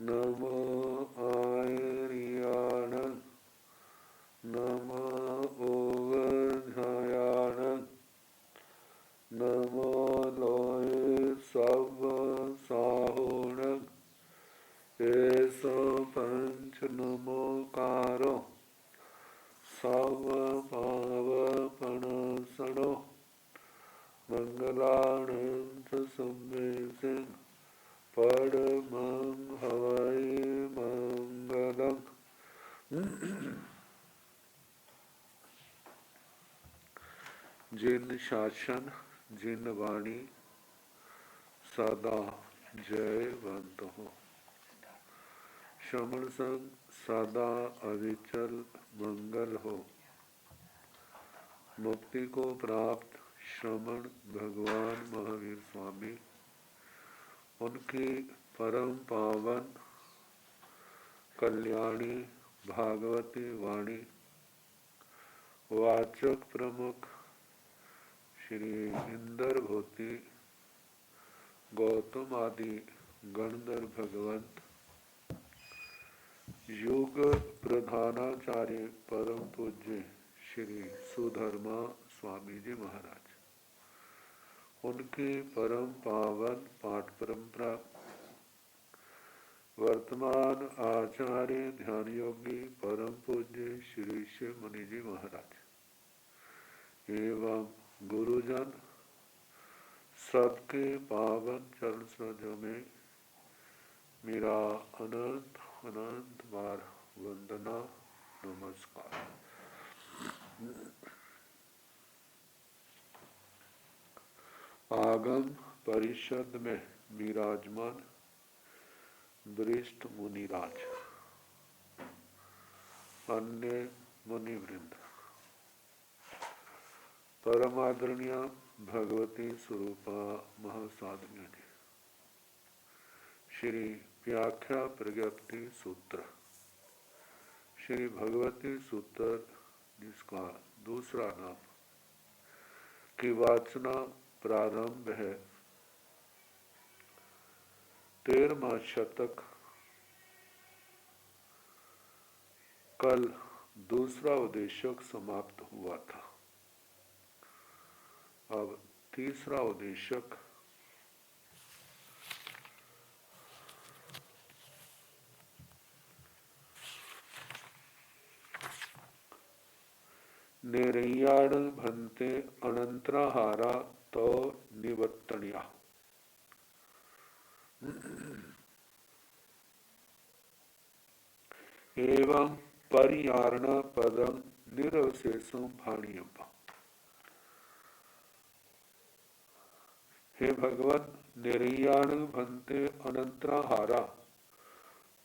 नमो आयर्याण नमो ओगध्यायाण नमो लोये सब साहुण एसो पंच नमोकारो सब पावपणसणो मंगलानंद सम्मेसिं परमं हवै मंगलम्। जिन शासन जिन वाणी सदा जयवंत हो। श्रमण संग सदा अविचल मंगल हो। मुक्ति को प्राप्त श्रमण भगवान महावीर स्वामी उनकी परम पावन कल्याणी भागवती वाणी वाचक प्रमुख श्री इंद्र भूति गौतम आदि गणधर भगवंत युग प्रधानाचार्य परम पूज्य श्री सुधर्मा स्वामी जी महाराज उनकी परम पावन पाठ परंपरा वर्तमान आचार्य ध्यान योगी परम पूज्य श्री शिव मुनि जी महाराज एवं गुरुजन सबके पावन चरण सरोजों में मेरा अनंत अनंत बार वंदना नमस्कार। आगम परिषद में विराजमान वरिष्ठ मुनिराज अन्य मुनिवृंद परम आदरणीय भगवती स्वरूपा महासाधना जी श्री व्याख्या प्रज्ञप्ति सूत्र श्री भगवती सूत्र जिसका दूसरा नाम की वाचना प्रारंभ है। 13वां शतक कल दूसरा उद्देशक समाप्त हुआ था। अब तीसरा उद्देशक निरय्याण भन्ते अनंतराहारा तो निवर्तन्या एवं परियारण पदम निरवशेषम भाणीयम। हे भगवत निरय्याण भन्ते अनंतराहारा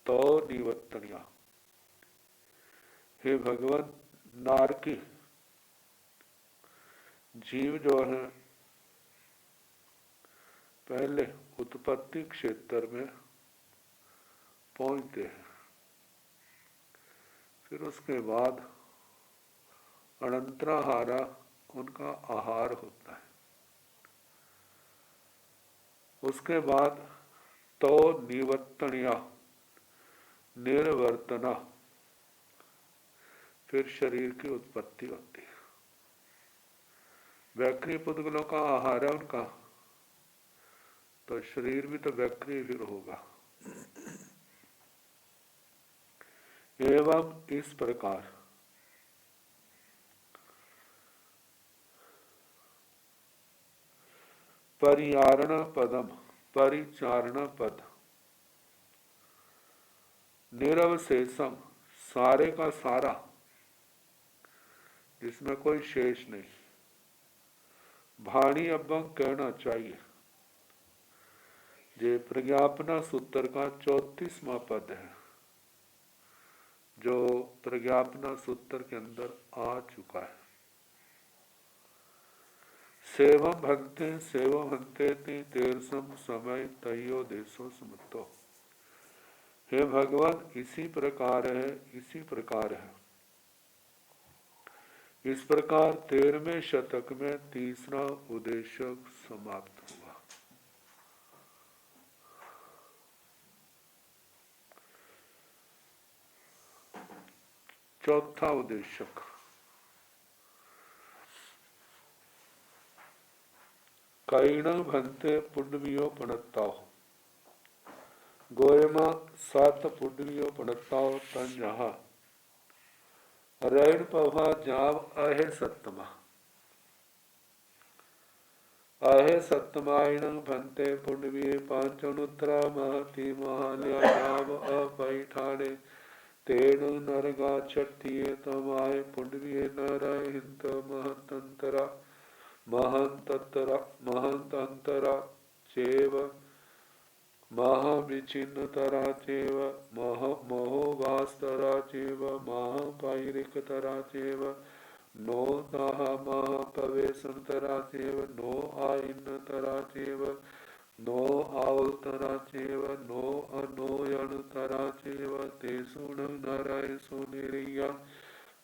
तो निवर्तन्या। हे भगवत नारकी जीव जो है पहले उत्पत्ति क्षेत्र में पहुंचते हैं, फिर उसके बाद अनंतराहारा उनका आहार होता है। उसके बाद तो निवर्तनिया निर्वर्तना फिर शरीर की उत्पत्ति होती है। वैक्री पुद्गलों का आहार है उनका, तो शरीर भी तो वैक्री फिर होगा। एवं इस प्रकार परियारण पदम परिचारण पद निरवशेषम सारे का सारा जिसमें कोई शेष नहीं। भाणी अभंग कहना चाहिए। ये प्रज्ञापना सूत्र का 34वां पद है जो प्रज्ञापना सूत्र के अंदर आ चुका है। सेवम भक्ति सेवम हंते तेरसम समय तयो देशो समतो। हे भगवान इसी प्रकार है, इसी प्रकार है। इस प्रकार 13वें शतक में तीसरा उद्देशक समाप्त हुआ। चौथा उद्देशक काईण भंते पुंडवियो पणताओ गोयमा सात पुंडवियो पणताओ तन जहा रैण पवा जाव आहे सत्तमा आहे सत्यमायण भंते पुंडवीय पांचनुत्तरा महति महाल्या जाव अपैठाणे तेण नरगा छठिये तमाय पुंडवीय नरहिंत महतंतरा महंतंतरा चेव महाविचिन्नतरा चेव महोवास्तरा चेव महापैरिकतरा चेव नो ताः महापवेशनतरा चेव नो आयनतरा चेव नो आवतरा चेव नो अनोयनतरा चेव तेषु नरयसु निरय्या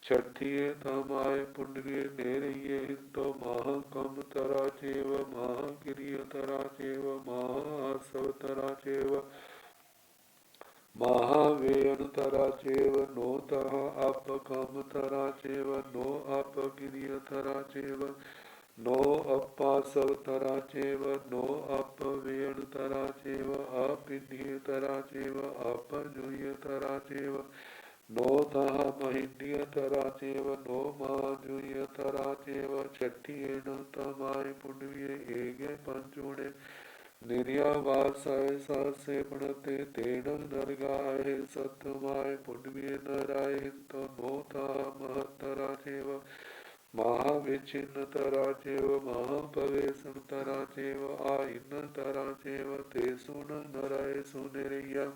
छठिये तमाय पुंडरीय नेरये हिंतो महाकमतरा चेव महाकिरियतरा चेव महासवतरा चेव महावेयनतरा चेव नो तः अपकमतरा चेव नो अपगिरियतरा चेव नो अपासवतरा चेव नो अपवेयनतरा चेव अपिन्यतरा चेव अपजुयतरा चेव नो तः महिन्यतरा चेव नो महाजुयतरा चेव छठियेन तमाय पुंडवीय एगे पंचुणे निर्यावासाय सहसे पणते तेन नरगाय सत्यमाय पुंडवीय नराय हिंतो नोता महतरा चेव महाविचिन्नतरा चेव महापवेशनतरा चेव आयनतरा चेव तेषु नरयसु निरय्या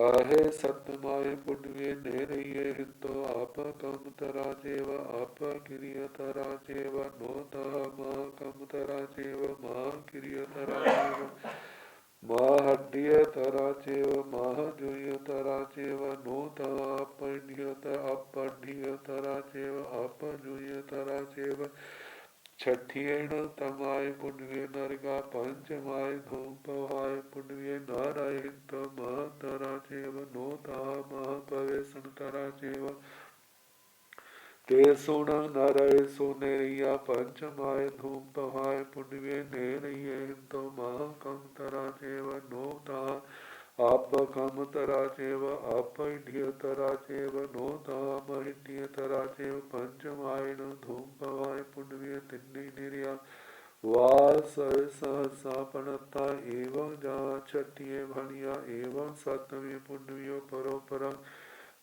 आहे सत्यमाय पुंडवीय निरये हिंतो अपकमतरा चेव अपकिरियतरा चेव नोतः महाकमतरा चेव महाकिरियतरा चेव महाहड्यतरा चेव महाजुयतरा चेव नोतः अपढ्यतरा चेव अपजुयतरा चेव छठियेण तमाय पुंडवीय नरगा पंचमाय धूमपवाय पुंडवीय नारायण महतरा चेव नोता महापवेशनतरा चेव तेषु नरयसु निरय्या पंचमाय धूमपवाय पुंडवीय नेरये हिंतो महाकमतरा चेव नोता अपकमतरा चेव अपैढ्यतरा चेव नोता महिन्यतरा चेव पंचमायण धूमपवाय पुंडवीय तिन्नी निर्या वास सहसा पणता एवं जा छठिये भणिया एवं सतमे पुंडवियो परोपरम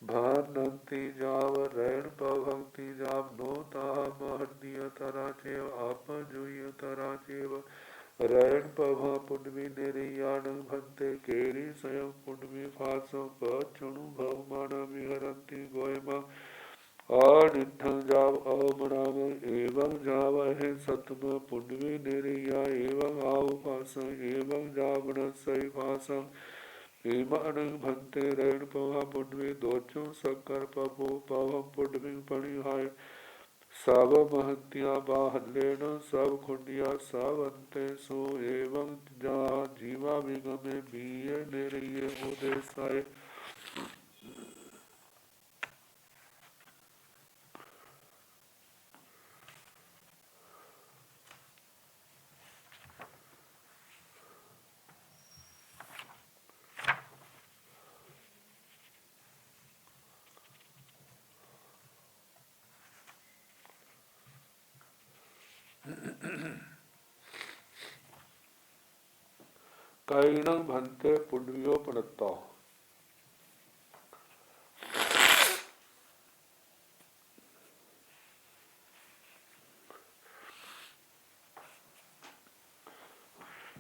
भानंती जाव रैण पभक्ति जाव नोता महन्यतरा चेव अपजुयतरा चेव रैण पभा पुंडवी निरयाण भंते केरी स्वयं पुंडवी फासो पचणु भवमान विहरंती गोयमा अनिठं जाव अवमनाव एवं जाव है सतम पुंडवी निरया एवं आवपास एवं जावण सही फासं ईमान भंते रैण पवा पुंडवी दोचों सक्कर पभो पवम पुंडवी पणिहाय सब महत्या बाहलेन सब खुंडिया सब अंते सो एवं जा जीवा विगमे बीये निरये उदेसाय काईण भंते पुंडवियो पणता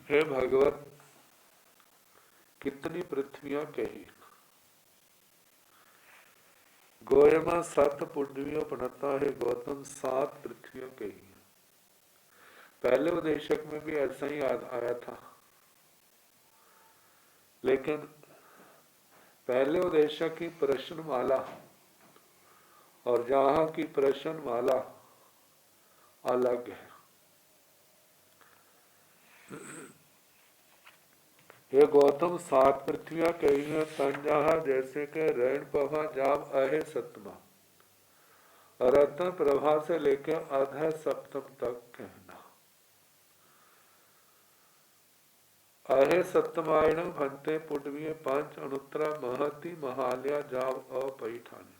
हे भगवत कितनी पृथ्वियां कही गोयमा सत पुंडवियों पणता है गौतम सात पृथ्वियों कही। पहले उपदेशक में भी ऐसा ही आया था, लेकिन पहले उपदेशक की प्रश्नमाला और जहां की प्रश्नमाला अलग है। ये गौतम सात पृथ्वियां कही है तंजहा जैसे के रैण पवा जाव अहे सतमा रत्न प्रभा से लेकर अधः सप्तम तक कहना। अहे सप्तमायण भंते पुण्य पंच अनुत्तरा महति महालया जाव अपैठानी।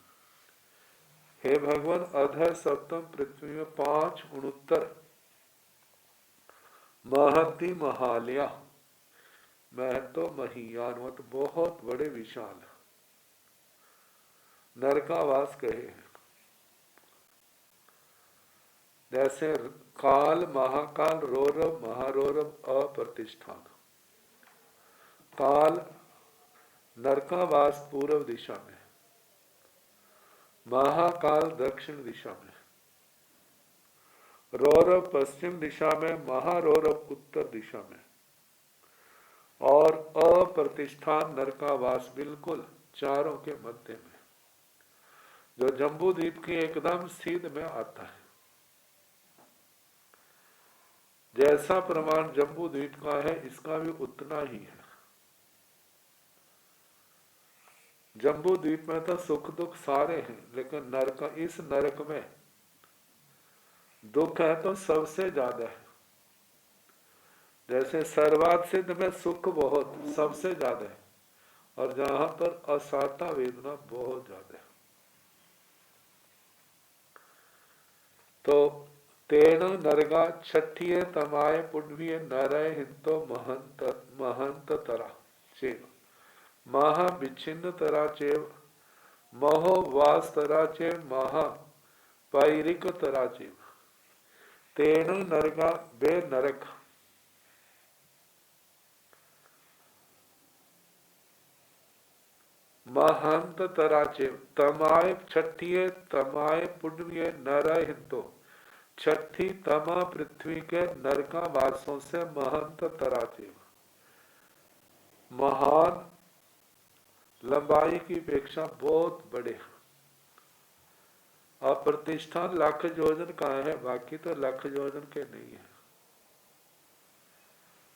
हे भगवान, अधः सप्तम पृथ्वी में 5 उनुत्तर महति महालया, महतो महियान मत बहुत बड़े विशाल नरकावास कहे हैं। जैसे काल, महाकाल, रौरव, महारौरव, अप्रतिष्ठान। काल नरकावास पूर्व दिशा में, महाकाल दक्षिण दिशा में, रौरव पश्चिम दिशा में, महारौरव उत्तर दिशा में, और अप्रतिष्ठान नरकावास बिल्कुल चारों के मध्य में, जो जम्बू द्वीप की एकदम सीध में आता है। जैसा प्रमाण जम्बू द्वीप का है, इसका भी उतना ही है। जम्बू द्वीप में तो सुख दुख सारे हैं, लेकिन नरक, इस नरक में दुख है तो सबसे ज्यादा है। जैसे सर्वात सिद्ध में सुख बहुत सबसे ज्यादा है, और जहां पर असाता वेदना बहुत ज्यादा है। तो तेन नरगा छठिये तमाय पुण्य नरय हिंतो महंत महंत तरा चेव महा विच्छिन्न तरा चेव महो वास तरा चेव महा पैरिक तरा चेव तेन नरगा बे नरक महंत तराचेव तमाय छठिये तमाय पुण्य नरय हिंतो, छठी तमा पृथ्वी के नरका वासों से महंत तराचेव, महान लंबाई की अपेक्षा बहुत बड़े। अप्रतिष्ठान लाख योजन का है, बाकी तो लाख योजन के नहीं है।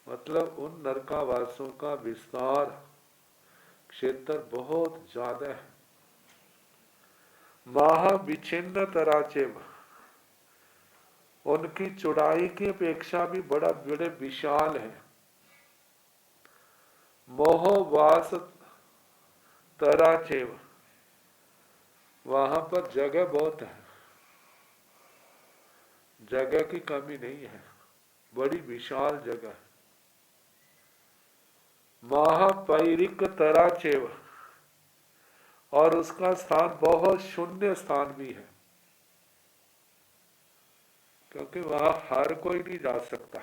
मतलब उन नरकावासों का विस्तार क्षेत्र बहुत ज्यादा है। महा विच्छिन्न तराचेव, उनकी चौड़ाई की अपेक्षा भी बड़े विशाल है। मोहवास तराचेव, वहां पर जगह बहुत है, जगह की कमी नहीं है, बड़ी विशाल जगह है। महापैरिक तराचेव, और उसका स्थान बहुत शून्य स्थान भी है, क्योंकि वहां हर कोई नहीं जा सकता।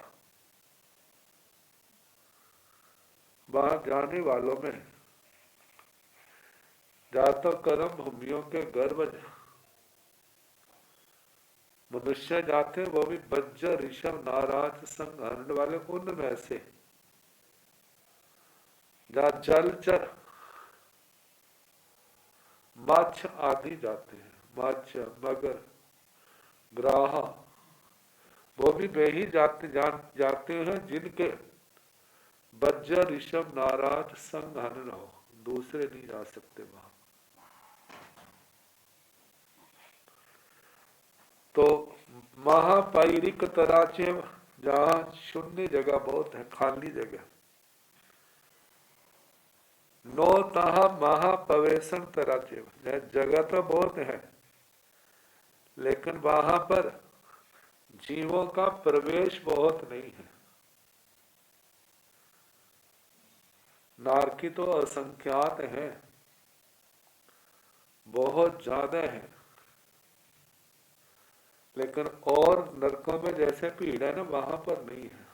वहां जाने वालों में जातक कर्म भूमियों के गर्भ मनुष्य जाते, वो भी बज्र ऋषभ नाराज संग हरण वाले, उनमें से जहां जलचर माछ आदि जाते हैं, माछ मगर ग्राहा, वो भी वे ही जाते हैं जिनके बज्र ऋषभ नाराज संग हरण हो, दूसरे नहीं जा सकते वहां। तो महापैरिक तराचेव, जहां शून्य जगह बहुत है, खाली जगह। नो तहा महापवेशन तराचेव, जगह तो बहुत है, लेकिन वहां पर जीवों का प्रवेश बहुत नहीं है। नारकी तो असंख्यात है, बहुत ज्यादा है, लेकिन और नरकों में जैसे भीड़ है ना, वहां पर नहीं है,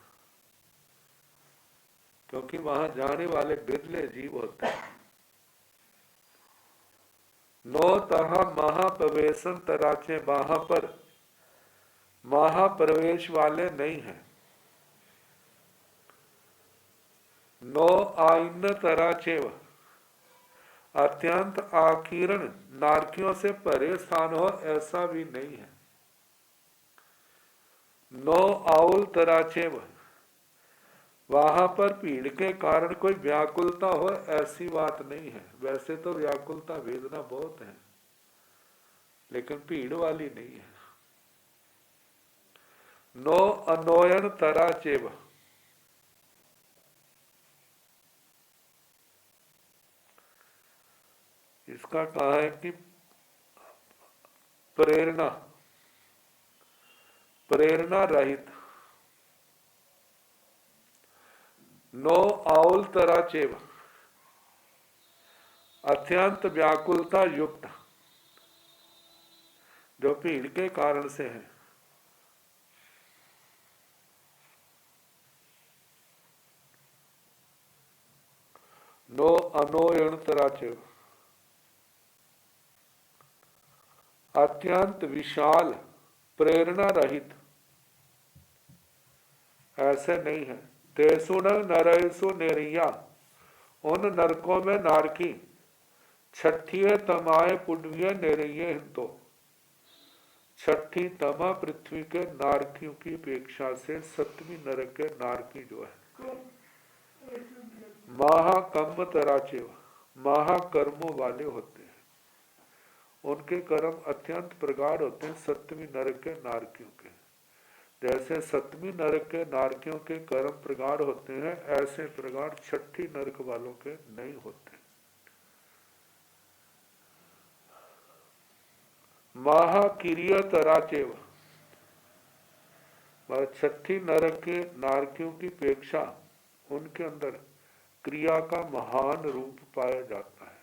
क्योंकि वहां जाने वाले बिरले जीव होते हैं। नो तहा महाप्रवेशन तराचे, वहां पर महाप्रवेश वाले नहीं है। नो आईन तराचेव, अत्यंत आकीर्ण नारकियों से परे स्थान हो, ऐसा भी नहीं है। नो आउल तराचेव, वहां पर भीड़ के कारण कोई व्याकुलता हो, ऐसी बात नहीं है। वैसे तो व्याकुलता वेदना बहुत है, लेकिन भीड़ वाली नहीं है। नो अनोयन तरा चेव, इसका कहा है कि प्रेरणा प्रेरणा रहित। नो आउल तरा चेव, अत्यंत व्याकुलता युक्त, जो भीड़ के कारण से है। नो अनोयन तरा चेव, अत्यंत विशाल प्रेरणा रहित, ऐसे नहीं है। तेसुन नरेशु नेरिया, उन नरकों में नारकी, छठिये तमाए पुण्य नेरिये हिंदो, छठी तमा पृथ्वी के नारकियों की अपेक्षा से सतवीं नरक के नारकी जो है महाकम्म तराचेव, महाकर्मों वाले होते हैं, उनके कर्म अत्यंत प्रगाढ़ होते हैं सतवीं नरक के नारकियों के। जैसे सतवीं नरक के नारकियों के कर्म प्रगाढ़ होते हैं, ऐसे प्रगाढ़ छठी नरक वालों के नहीं होते। महाकिरिय तराचेव, छठी नरक के नारकियों की अपेक्षा उनके अंदर क्रिया का महान रूप पाया जाता है।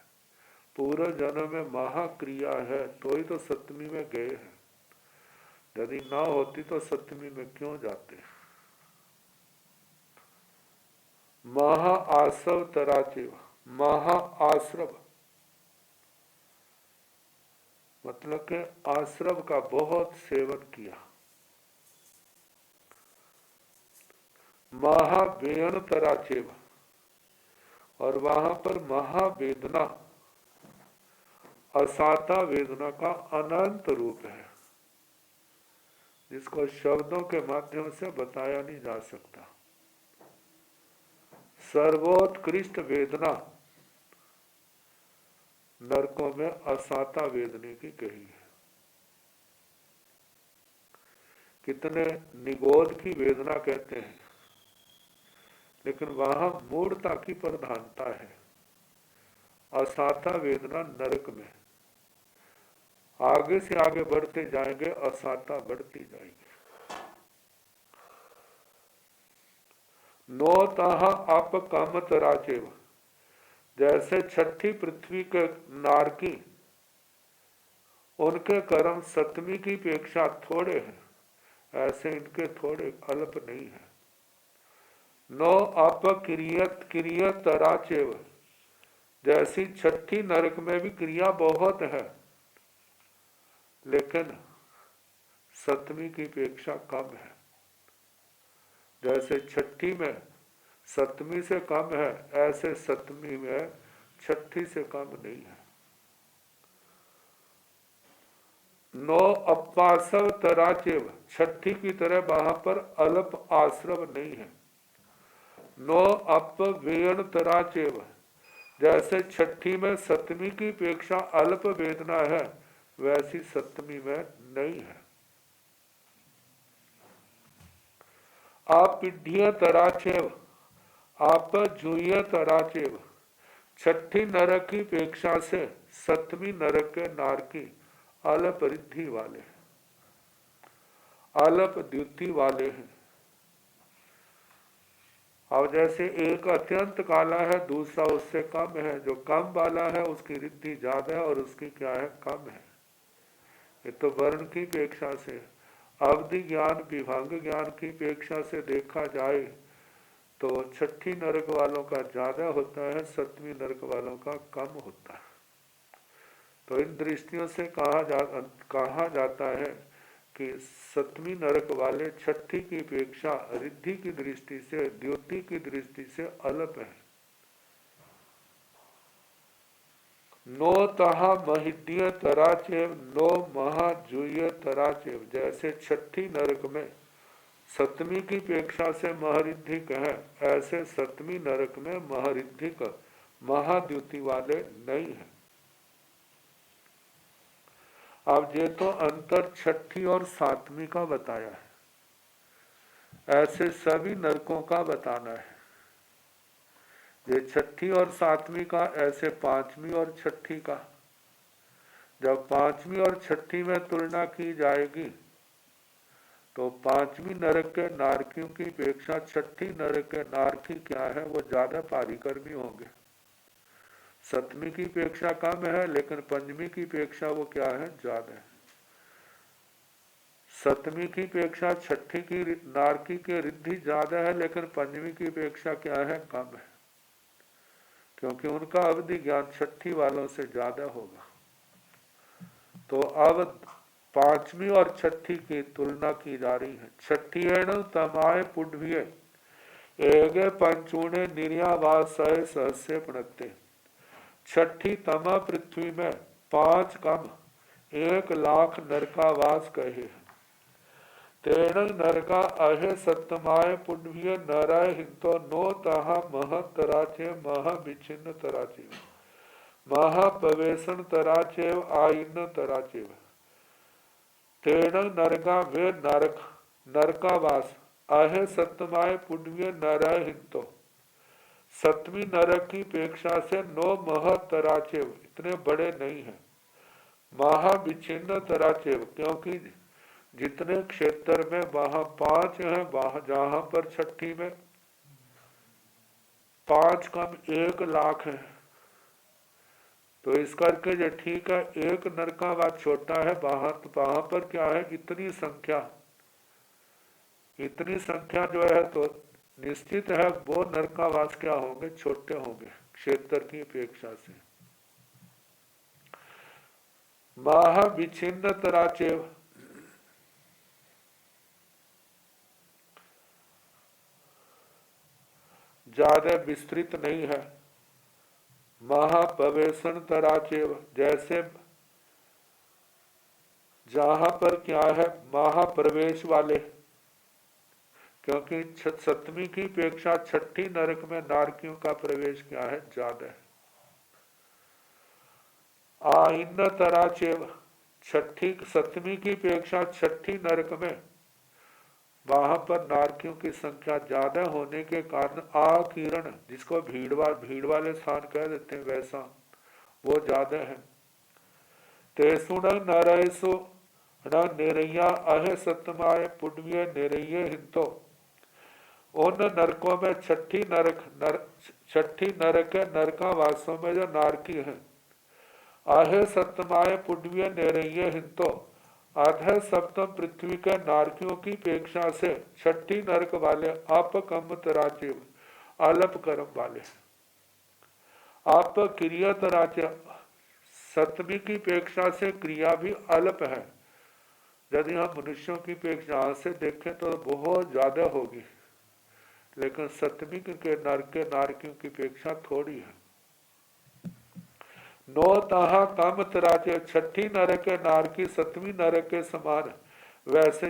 पूर्व जन्म में महाक्रिया है तो ही तो सप्तमी में गए हैं, यदि ना होती तो सप्तमी में क्यों जाते। महा आश्रव तराचेव, महा आश्रव मतलब के आश्रव का बहुत सेवन किया। महावेदन तराचेव, और वहां पर महावेदना असाता वेदना का अनंत रूप है, जिसको शब्दों के माध्यम से बताया नहीं जा सकता। सर्वोत्कृष्ट वेदना नरकों में असाता वेदने की कही है। कितने निगोद की वेदना कहते हैं, लेकिन वहां मूढ़ता की प्रधानता है। असाता वेदना नरक में, आगे से आगे बढ़ते जाएंगे असाता बढ़ती जाएगी। नो तहा अप काम तराचेव, जैसे छठी पृथ्वी के नारकी उनके कर्म सतमी की अपेक्षा थोड़े हैं, ऐसे इनके थोड़े अल्प नहीं है। नो अप क्रियत तराचेव, जैसी छठी नरक में भी क्रिया बहुत है, लेकिन सतमी की अपेक्षा कम है। जैसे छठी में सतमी से कम है, ऐसे सतमी में छठी से कम नहीं है। नो अपासव तराचेव, छठी की तरह वहां पर अल्प आश्रव नहीं है। नो अप वेयन तराचेव, जैसे छठी में सतमी की अपेक्षा अल्प वेदना है, वैसी सप्तमी में नहीं है। आप पीढ़िया तराचेव, आप जुय तराचेव, छठी नरक की अपेक्षा से सप्तमी नरक के नारकी अल्प रिद्धि वाले, अल्प द्युति वाले हैं। अब जैसे एक अत्यंत काला है, दूसरा उससे कम है, जो कम वाला है उसकी रिद्धि ज्यादा है और उसकी क्या है, कम है। ये तो वर्ण की अपेक्षा से, अवधि ज्ञान विभंग ज्ञान की अपेक्षा से देखा जाए तो छठी नरक वालों का ज्यादा होता है, सप्तमी नरक वालों का कम होता है। तो इन दृष्टियों से कहा जाता है कि सप्तमी नरक वाले छठी की अपेक्षा रिद्धि की दृष्टि से, द्योति की दृष्टि से अल्प है। नो तहा महिद्य तराचेव, नो महाजुय तराचेव, जैसे छठी नरक में सप्तमी की अपेक्षा से महरिद्धिक है, ऐसे सप्तमी नरक में महरिद्धिक महाद्युति वाले नहीं है। अब ये तो अंतर छठी और सातवीं का बताया है, ऐसे सभी नरकों का बताना है। ये छठी और सातवीं का, ऐसे पांचवी और छठी का। जब पांचवी और छठी में तुलना की जाएगी तो पांचवी नरक के नारकियों की अपेक्षा छठी नरक के नारकी क्या है, वो ज्यादा पारिकर्मी होंगे। सतवीं की अपेक्षा कम है, लेकिन पंचमी की अपेक्षा वो क्या है, ज्यादा है। सतवीं की अपेक्षा छठी की नारकी की रिद्धि ज्यादा है, लेकिन पंचमी की अपेक्षा क्या है, कम है, क्योंकि उनका अवधि ज्ञान छठी वालों से ज्यादा होगा। तो अब पांचवी और छठी की तुलना की जा रही है। छठी है तमाय पुड्भिये एगे पंचूणे निर्यावासय सहस्य प्रणते। छठी तमा पृथ्वी में 5 कम 1,00,000 नरकावास कहे। तेण नरका अहे सत्तमाय पुण्य नराय हिंतो नो तहा मह तराचे मह विच्छिन्न तराचे महा प्रवेशन तराचेव आईन तराचेव। तेण नरका वे नरक नरकावास अहे सत्तमाय पुण्य नराय हिंतो, 7वीं नरक की अपेक्षा से 9 मह तराचेव इतने बड़े नहीं है। महा विच्छिन्न तराचेव, क्योंकि जितने क्षेत्र में वहां 5 है, वहां जहां पर छठी में 5 कम 1,00,000 है, तो इस करके जो ठीक है, एक नरकावास छोटा है, वहां पर क्या है, इतनी संख्या जो है, तो निश्चित है वो नरकावास क्या होंगे, छोटे होंगे क्षेत्र की अपेक्षा से। महा विच्छिन्न तराचेव, ज्यादा विस्तृत नहीं है। महाप्रवेशन तराचेव, जैसे जहां पर क्या है, महाप्रवेश वाले, क्योंकि 7वीं की अपेक्षा छठी नरक में नारकियों का प्रवेश क्या है, ज्यादा है। आइन्न तराचेव, 7वीं की अपेक्षा छठी नरक में वहां पर नारकियों की संख्या ज्यादा होने के कारण आकीर्ण, जिसको भीड़ वाले स्थान कह देते हैं, वैसा वो ज्यादा है। तेसुण नरयसु न निरैया अहे सतमाय पुण्य निरैये हिंतो। उन नरकों में छठी नरक के नरकावासों में जो नारकी है, अहे सतमाय पुण्य निरैये हिंतो, आधे सप्तम पृथ्वी के नारकियों की अपेक्षा से छठी नरक वाले अपकम तराचीव, अल्प कर्म वाले। आप क्रिया तराचे, 7वीं की अपेक्षा से क्रिया भी अल्प है। यदि हम मनुष्यों की अपेक्षा से देखें तो बहुत ज्यादा होगी, लेकिन 7वीं के नारकियों की अपेक्षा थोड़ी है। नो तहा काम तराचे, छठी नरक के नारकी 7वीं नरक के समान वैसे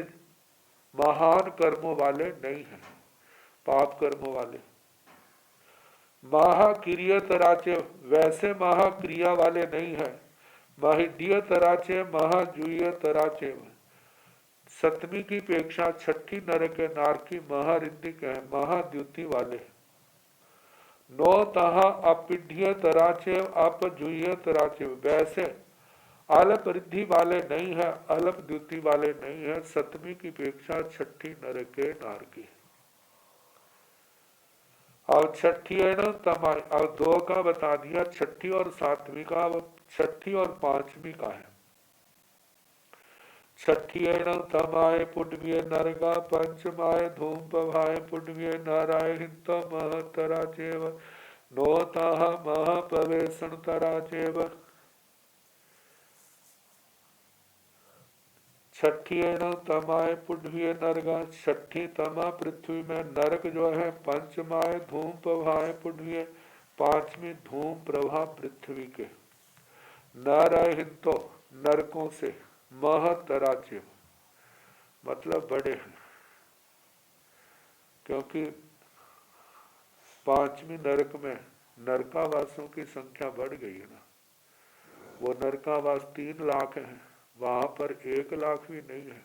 महान कर्मों वाले नहीं है, पाप कर्मों वाले। महाक्रिय तराचे, वैसे महाक्रिया वाले नहीं है। महिड्य तराचे महाजूय तराचे, 7वीं की अपेक्षा छठी नरक के नारकी महारिद्धिक है, महाद्युति वाले। नो तहा अपीढ़्य तराचेव अपजूय तराचेव, वैसे अल्प रिद्धि वाले नहीं है, अल्प द्युति वाले नहीं है, 7वीं की अपेक्षा छठी नरक के नारकी। अब छठी है ना तमाई, अब 2 का बता दिया, छठी और 7वीं का, छठी और 5वीं का है। छठी है तमाय पुण्य नरका पंचमाय धूम पभाय पुण्य नाराय हिंत मह तराचेव नो ताह मह प्रवेशन तराचेव। छठी तमाय पुण्य नरका, छठी तमा पृथ्वी में नरक जो है, पंचमाय धूम प्रभाय पुण्य, 5वीं धूम प्रभा पृथ्वी के। नाराय हिंतो, नरकों से, मह तराचे मतलब बड़े हैं, क्योंकि 5वीं नरक में नरकावासों की संख्या बढ़ गई है ना। वो नरकावास 3 लाख हैं, वहां पर 1 लाख भी नहीं है।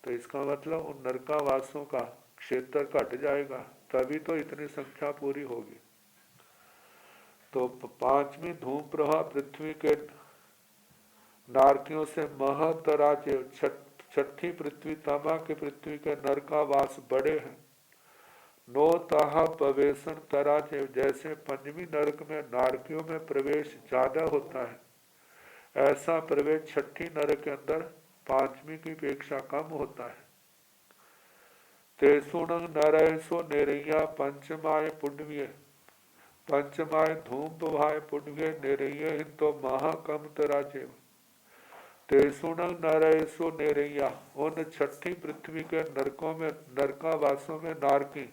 तो इसका मतलब उन नरकावासों का क्षेत्र घट जाएगा, तभी तो इतनी संख्या पूरी होगी। तो पांचवी धूम प्रभा पृथ्वी के नारकियों से महतराजे, छठी पृथ्वी तमा के पृथ्वी के नरकावास बड़े हैं। नो ताहा प्रवेशन तराजे, जैसे पंचमी नरक में नारकियों में प्रवेश ज्यादा होता है, ऐसा प्रवेश छठी नरक के अंदर पांचवी की अपेक्षा कम होता है। तेसुण नरयसो निरैया पंचमाय पुण्य, पंचमाय धूम भाय पुण्य निरैया हिंदो महाकम तराजे। तेसुण नरयसो निरैया, उन छठी पृथ्वी के नरकों में नरकावासों में नारकी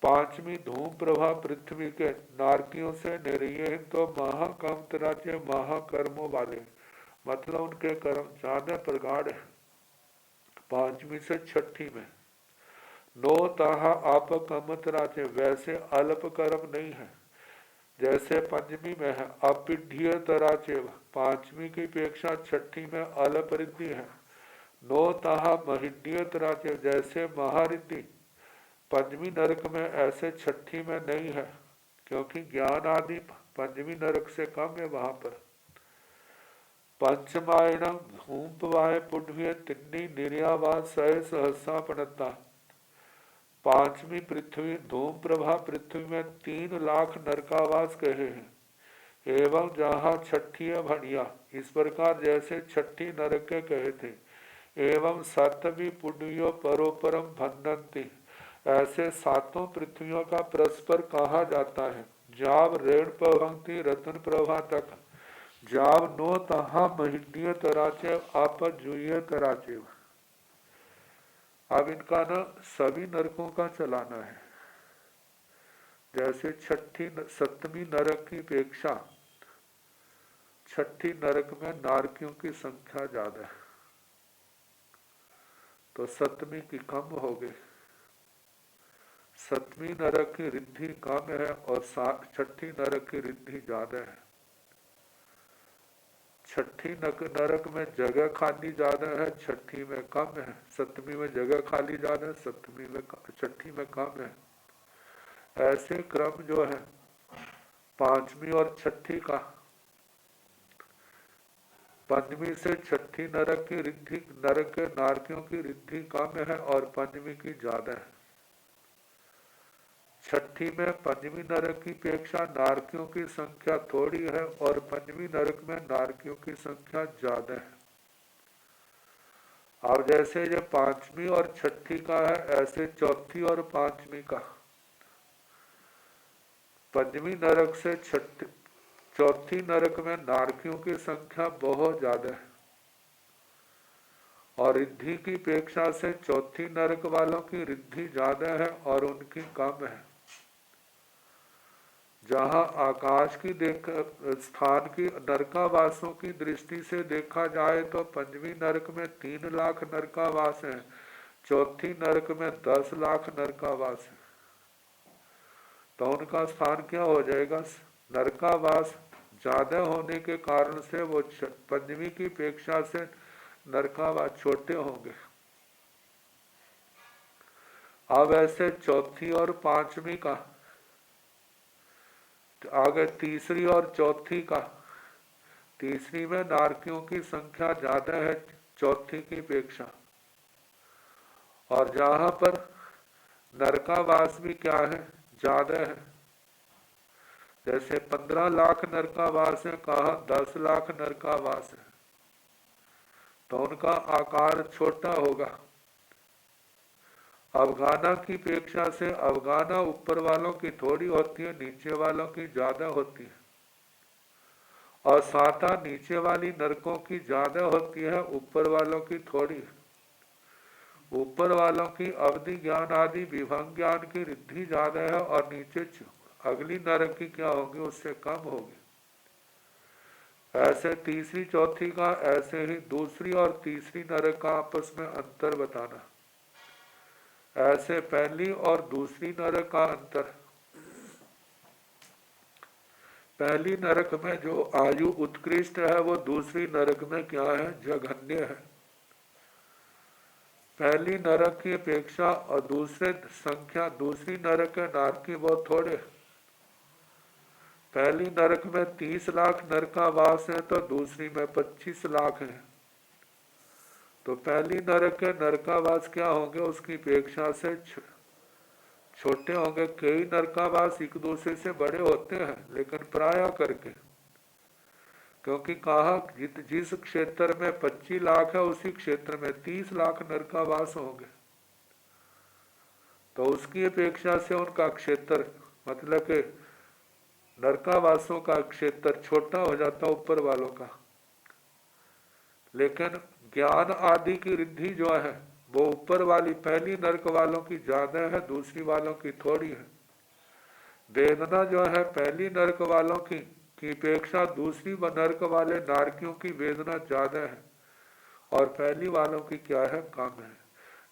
पांचवी धूम प्रभा पृथ्वी के नारकियों से निरय तो महाकम तराजे, महाकर्मों वाले, मतलब उनके कर्म ज्यादा प्रगाढ़ है पांचवी से छठी में। नो ताहा आप कमत राजे, वैसे अल्प कर्म नहीं है जैसे पंचमी में है। अपिढ़ तराजे, पांचवी की अपेक्षा छठी में अल्प रिद्धि है। नो ताहा महिढ़ तराजे, जैसे महारिद्धि पंचमी नरक में ऐसे छठी में नहीं है, क्योंकि ज्ञान आदि पंचमी नरक से कम है वहां पर। पंचमायणम धूमपवाय पुण्य तिन्नी निर्यावा सह सहसा पणता, पांचवी पृथ्वी धूम प्रभा पृथ्वी में 3 लाख नरकावास कहे हैं। एवं जहाँ छठी भणिया, इस प्रकार जैसे छठी नरक के कहे थे। एवं सातवी पुण्यो परोपरम भन्नंती, ऐसे सातों पृथ्वियों का परस्पर कहा जाता है। जाव रेण पंक्ति रत्न प्रभा तक, जाव नो तहा महिन्य तराचे आप जुये तराचे। अब इनका ना सभी नरकों का चलाना है। जैसे छठी सप्तमी नरक की अपेक्षा छठी नरक में नारकियों की संख्या ज्यादा है, तो सप्तमी की कम हो गई। सप्तमी नरक की रिद्धि कम है और छठी नरक की रिद्धि ज्यादा है। छठी नरक में जगह खाली ज्यादा है, छठी में कम है। सप्तमी में जगह खाली ज्यादा है, सप्तमी में छठी में कम है। ऐसे क्रम जो है पांचवी और छठी का, पंचमी से छठी नरक की रिद्धि, नरक के नारकियों की रिद्धि कम है और पंचमी की ज्यादा है। छठी में पंचमी नरक की अपेक्षा नारकियों की संख्या थोड़ी है और पंचमी नरक में नारकियों की संख्या ज्यादा है। अब जैसे ये पांचवी और छठी का है, ऐसे चौथी और पांचवी का। पंचमी नरक से चौथी नरक में नारकियों की संख्या बहुत ज्यादा है और रिद्धि की अपेक्षा से चौथी नरक वालों की रिद्धि ज्यादा है और उनकी कम है। जहाँ आकाश की स्थान की नरकावासों की दृष्टि से देखा जाए तो पंचमी नरक में 3 लाख नरकावास हैं, चौथी नरक में 10 लाख नरकावास है। तो उनका स्थान क्या हो जाएगा? नरकावास ज्यादा होने के कारण से वो पंचमी की अपेक्षा से नरकावास छोटे होंगे। अब ऐसे चौथी और पांचवी का, आगे तीसरी और चौथी का। तीसरी में नारकियों की संख्या ज्यादा है चौथी की अपेक्षा, और जहां पर नरकावास भी क्या है? ज्यादा है। जैसे 15 लाख नरकावास है, कहा 10 लाख नरकावास है, तो उनका आकार छोटा होगा। अफगाना की अपेक्षा से अफगाना ऊपर वालों की थोड़ी होती है, नीचे वालों की ज्यादा होती है। और साता नीचे वाली नरकों की ज्यादा होती है, ऊपर वालों की थोड़ी। ऊपर वालों की अवधि ज्ञान आदि विभंग ज्ञान की रिद्धि ज्यादा है और नीचे अगली नरक की क्या होगी? उससे कम होगी। ऐसे तीसरी चौथी का, ऐसे ही दूसरी और तीसरी नरक का आपस में अंतर बताना। ऐसे पहली और दूसरी नरक का अंतर। पहली नरक में जो आयु उत्कृष्ट है वो दूसरी नरक में क्या है, जघन्य है। पहली नरक की अपेक्षा और दूसरे संख्या दूसरी नरक के नारकी बहुत थोड़े। पहली नरक में 30 लाख नरकावास है तो दूसरी में 25 लाख है। तो पहली नरक के नरकावास क्या होंगे, उसकी अपेक्षा से छोटे होंगे। कई नरकावास एक दूसरे से बड़े होते हैं लेकिन प्राय करके, क्योंकि कहा जिस क्षेत्र में 25 लाख है उसी क्षेत्र में 30 लाख नरकावास होंगे। तो उसकी अपेक्षा से उनका क्षेत्र, मतलब कि नरकावासों का क्षेत्र छोटा हो जाता ऊपर वालों का। लेकिन ज्ञान आदि की रिद्धि जो है वो ऊपर वाली पहली नरक वालों की ज्यादा है, दूसरी वालों की थोड़ी है। वेदना जो है पहली नरक वालों की अपेक्षा दूसरी नरक वाले नारकियों की वेदना ज्यादा है, और पहली वालों की क्या है, कम है।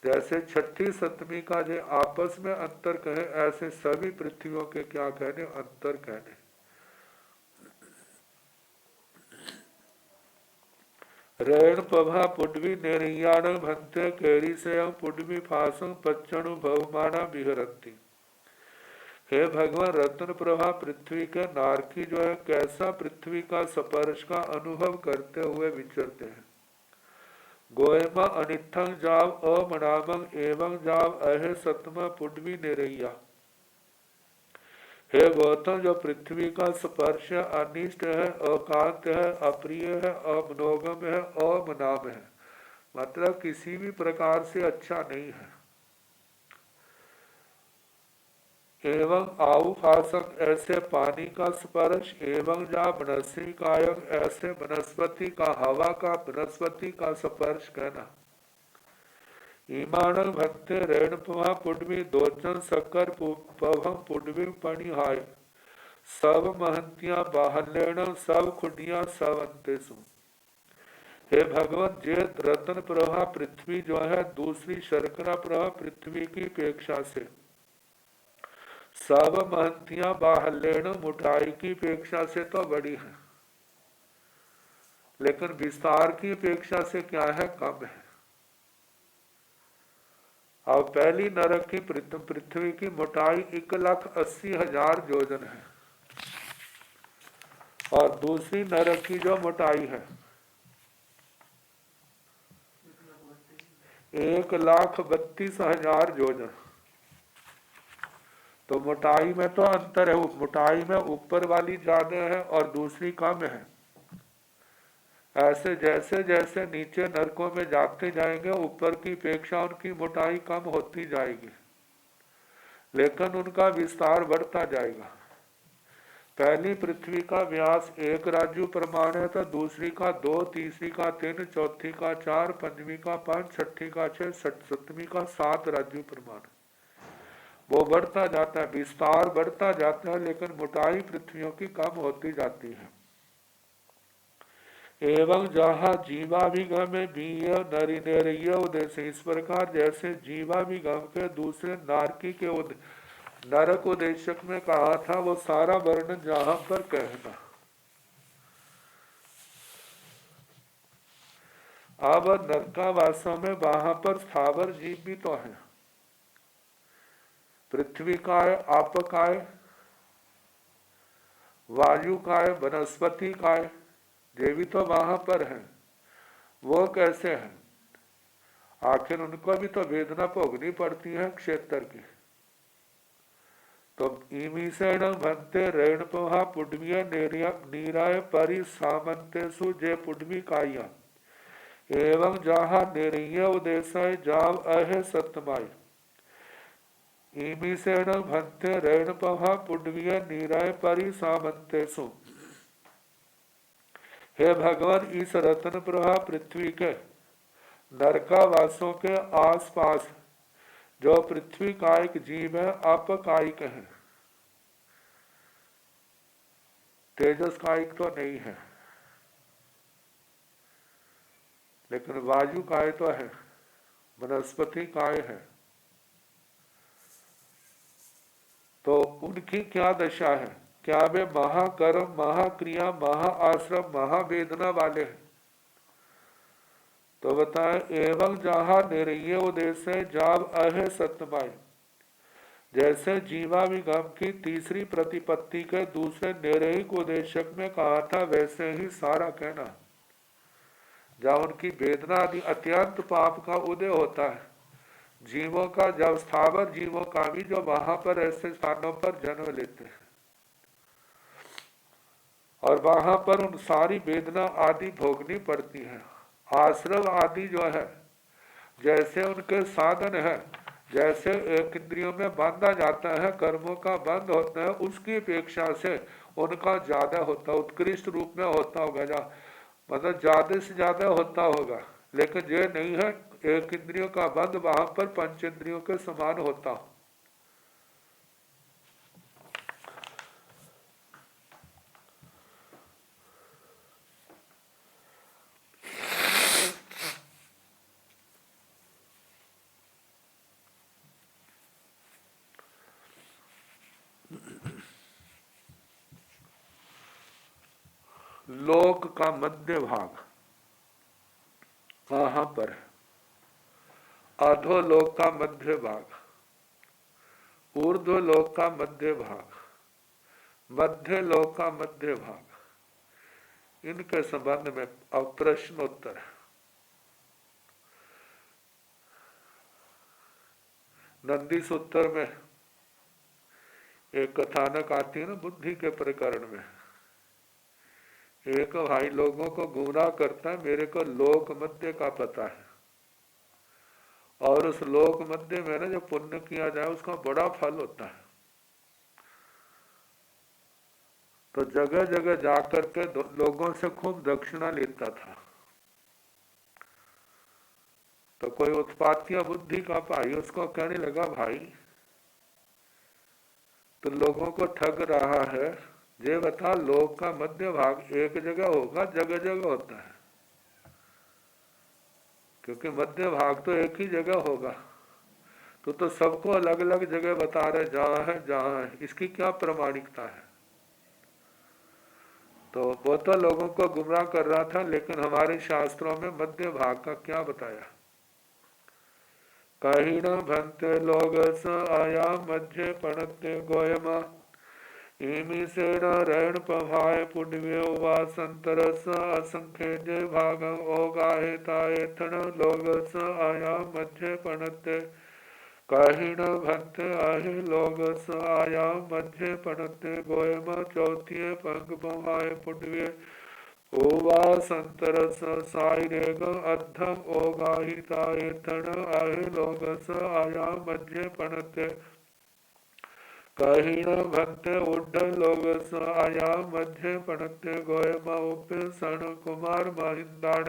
जैसे छठी सप्तमी का जो आपस में अंतर कहे, ऐसे सभी पृथ्वियों के क्या कहने, अंतर कहने। रेण पभा पुडवी नेरियाण भंते केरी से पुडवी फासं पच्चणु भवमाना विहरती। हे भगवान, रत्न प्रभा पृथ्वी के नारकी जो है कैसा पृथ्वी का स्पर्श का अनुभव करते हुए विचरते हैं। गोयमा अनिथंग जाव अमनामंग एवं जाव अहे सतमा पुडवी निरैया। हे गौतम, जो पृथ्वी का स्पर्श अनिष्ट है, अकांत है, अप्रिय है, अमनोगम है, अमनाम है, मतलब किसी भी प्रकार से अच्छा नहीं है। एवं आउ फासक ऐसे पानी का स्पर्श, एवं जा बनसी कायक ऐसे वनस्पति का, हवा का, वनस्पति का स्पर्श कहना। ईमानक भक्ते रेणुपमा पुडवी दोचन शक्कर पवम पुडवी पणिहाय। सब महंतियां बाहलेण सब खुडियां सब अंतेसु। हे भगवत, जे रतन प्रभा पृथ्वी जो है दूसरी शर्करा प्रभा पृथ्वी की अपेक्षा से, सब महंतियां बाहलेण मोटाई की अपेक्षा से तो बड़ी है, लेकिन विस्तार की अपेक्षा से क्या है, कम है। अब पहली नरक की पृथ्वी की मोटाई 1,80,000 योजन है, और दूसरी नरक की जो मोटाई है 1,32,000 योजन। तो मोटाई में तो अंतर है, मोटाई में ऊपर वाली ज्यादा है और दूसरी कम है। ऐसे जैसे जैसे नीचे नरकों में जाते जाएंगे ऊपर की अपेक्षा उनकी मोटाई कम होती जाएगी, लेकिन उनका विस्तार बढ़ता जाएगा। पहली पृथ्वी का व्यास 1 राजू प्रमाण है तो दूसरी का 2, तीसरी का 3, चौथी का 4, पंचवी का 5, छठी का 6, सप्तमी का 7 राजू प्रमाण। वो बढ़ता जाता है, विस्तार बढ़ता जाता है, लेकिन मोटाई पृथ्वियों की कम होती जाती है। एवं जहाँ जीवाभिगम में बीय नरिनेरिय उद्देश्य, इस प्रकार जैसे जीवाभिगम के दूसरे नारकी के नरक उद्देशक में कहा था, वो सारा वर्णन जहां पर कहना। अब नरकावासों में वहां पर स्थावर जीव भी तो है, पृथ्वी काय, आप काय, वायु काय, वनस्पति काय, ये भी तो वहां पर है। वो कैसे है, आखिर उनको भी तो वेदना भोगनी पड़ती है क्षेत्र की। तो ईमीसेण भंते रेणुपहा पुडविय नीराय परि सामंतेसु जे पुडवी काया। एवं जहा निरीय उदेशय जाव अहे सतमाय। ईमीसेण भंते रेणुपहा पुडविय नीराय परि सामंतेसु। हे भगवान, इस रत्न प्रभा पृथ्वी के नरकावासों के आसपास जो पृथ्वी कायिक जीव है अपकायिक है, तेजस कायिक तो नहीं है, लेकिन वायु काय तो है, वनस्पति काय है। तो उनकी क्या दशा है, क्या वे महाकर्म, महाक्रिया, महाआश्रम, महावेदना वाले हैं? तो बताए, एवं जहाँ निर्य उद्देश्य जाब अहे सत्यमाय। जैसे जीवाभिगम की तीसरी प्रतिपत्ति के दूसरे निर्यिक उद्देशक में कहा था, वैसे ही सारा कहना। जहाँ उनकी वेदना आदि अत्यंत पाप का उदय होता है, जीवों का, जब स्थावर जीवों का भी जो वहां पर ऐसे स्थानों पर जन्म लेते हैं और वहां पर उन सारी वेदना आदि भोगनी पड़ती है। आश्रम आदि जो है, जैसे उनके साधन है, जैसे एक इंद्रियों में बांधा जाता है, कर्मों का बंध होता है, उसकी अपेक्षा से उनका ज्यादा होता, उत्कृष्ट रूप में होता होगा, मतलब ज्यादा से ज्यादा होता होगा। लेकिन ये नहीं है, एक इंद्रियों का बंध वहां पर पंच इंद्रियों के समान होता हो। लोक का मध्य भाग कहां पर है? अधोलोक का मध्य भाग, ऊर्ध्वलोक का मध्य भाग, मध्य लोक का मध्य भाग, इनके संबंध में अब प्रश्नोत्तर है। नंदी सूत्र में एक कथानक आती है ना, बुद्धि के प्रकरण में। एक भाई लोगों को गुमराह करता है, मेरे को लोक मध्य का पता है, और उस लोक मध्य में ना जो पुण्य किया जाए उसका बड़ा फल होता है। तो जगह जगह जाकर के लोगों से खूब दक्षिणा लेता था। तो कोई उत्पातिया बुद्धि का भाई उसको कहने लगा, भाई तो लोगों को ठग रहा है, ये बता लोक का मध्य भाग एक जगह होगा, जगह जगह होता है? क्योंकि मध्य भाग तो एक ही जगह होगा। तो सबको अलग अलग जगह बता रहे, जहां है जहां है, इसकी क्या प्रामाणिकता है? तो वो तो लोगों को गुमराह कर रहा था, लेकिन हमारे शास्त्रों में मध्य भाग का क्या बताया? कहीं न भंते लोग स आया मध्य पणते गोयमा, इमी से नारायण पभाय पुण्य वासंतर स असंख्य जय भाग ओगाहे ताए थन लोग स आया मध्य पणते। कहीं न भंते आहे लोग स आया मध्य पणते गोयम चौथिये पंग पभाय पुण्य ओवा संतर साई रेग अद्धम ओगाहिता एथन आहे लोग स आया मध्य पणते। कहीं न भंते उड्ड लोग स आया मध्य पणते गोयम उप सन कुमार महिंदाण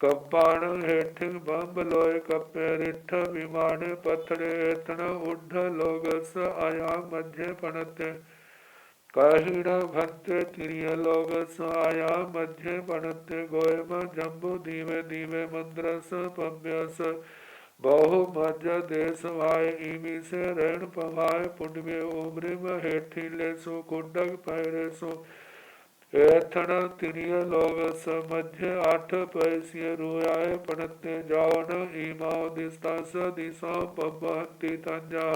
कप्पाण हेठ बम्ब लोय कपे रिठ विमान पथड़े एतन उड्ड लोग स आया मध्य पणते। कहीं न भंते तिरिय लोग स आया मध्य पणते गोयम जम्बू दीवे दीवे मंद्रस पव्यस बहु मध्य देश वाय इमी से ऋण पवाय पुण्य उम्रिम हेठी ले सु कुंडक पैरे सु एथन तिरिय लोग स मध्य आठ पैसिय रुआय पणते जावन ईमाओ दिस्ता स दिशा पबहती तंजा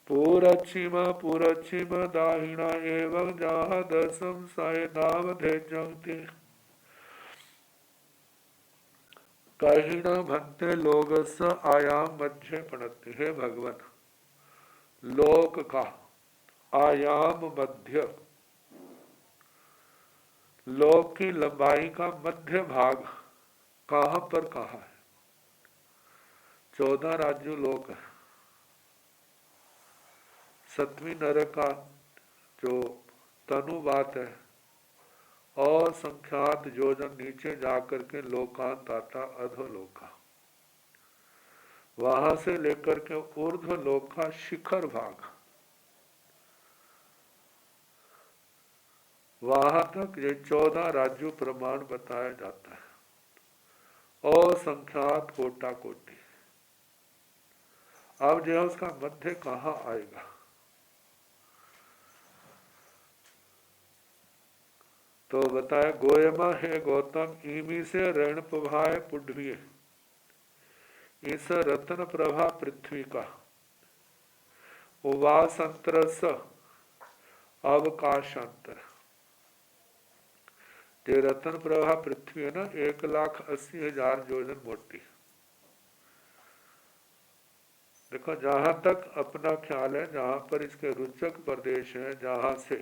पूरच्छिम दाहिना एवं जहाँ दसम साय नाम धे जंगती। कहीं न भंते लोग स आयाम मध्य पणते। हे भगवान, लोक का आयाम मध्य, लोक की लंबाई का मध्य भाग कहां पर कहा है? 14 राज्य लोक है। 7वीं नरक का जो तनु बात है, और संख्यात योजन नीचे जाकर के लोकांत आता अधोलोका, वहां से लेकर के ऊर्ध्व लोक का शिखर भाग, वहां तक ये 14 राज्यों प्रमाण बताया जाता है, और संख्यात कोटा कोटि। अब जो उसका मध्य कहाँ आएगा? तो बताया गोयमा है गौतम ईमी से रण प्रभाए पुण्य, इस रत्न प्रभा पृथ्वी का उवासंतरस अवकाशांतर। जो रत्न प्रभा पृथ्वी है ना 1,80,000 योजन मोटी। देखो जहां तक अपना ख्याल है, जहां पर इसके रुचक प्रदेश है, जहां से,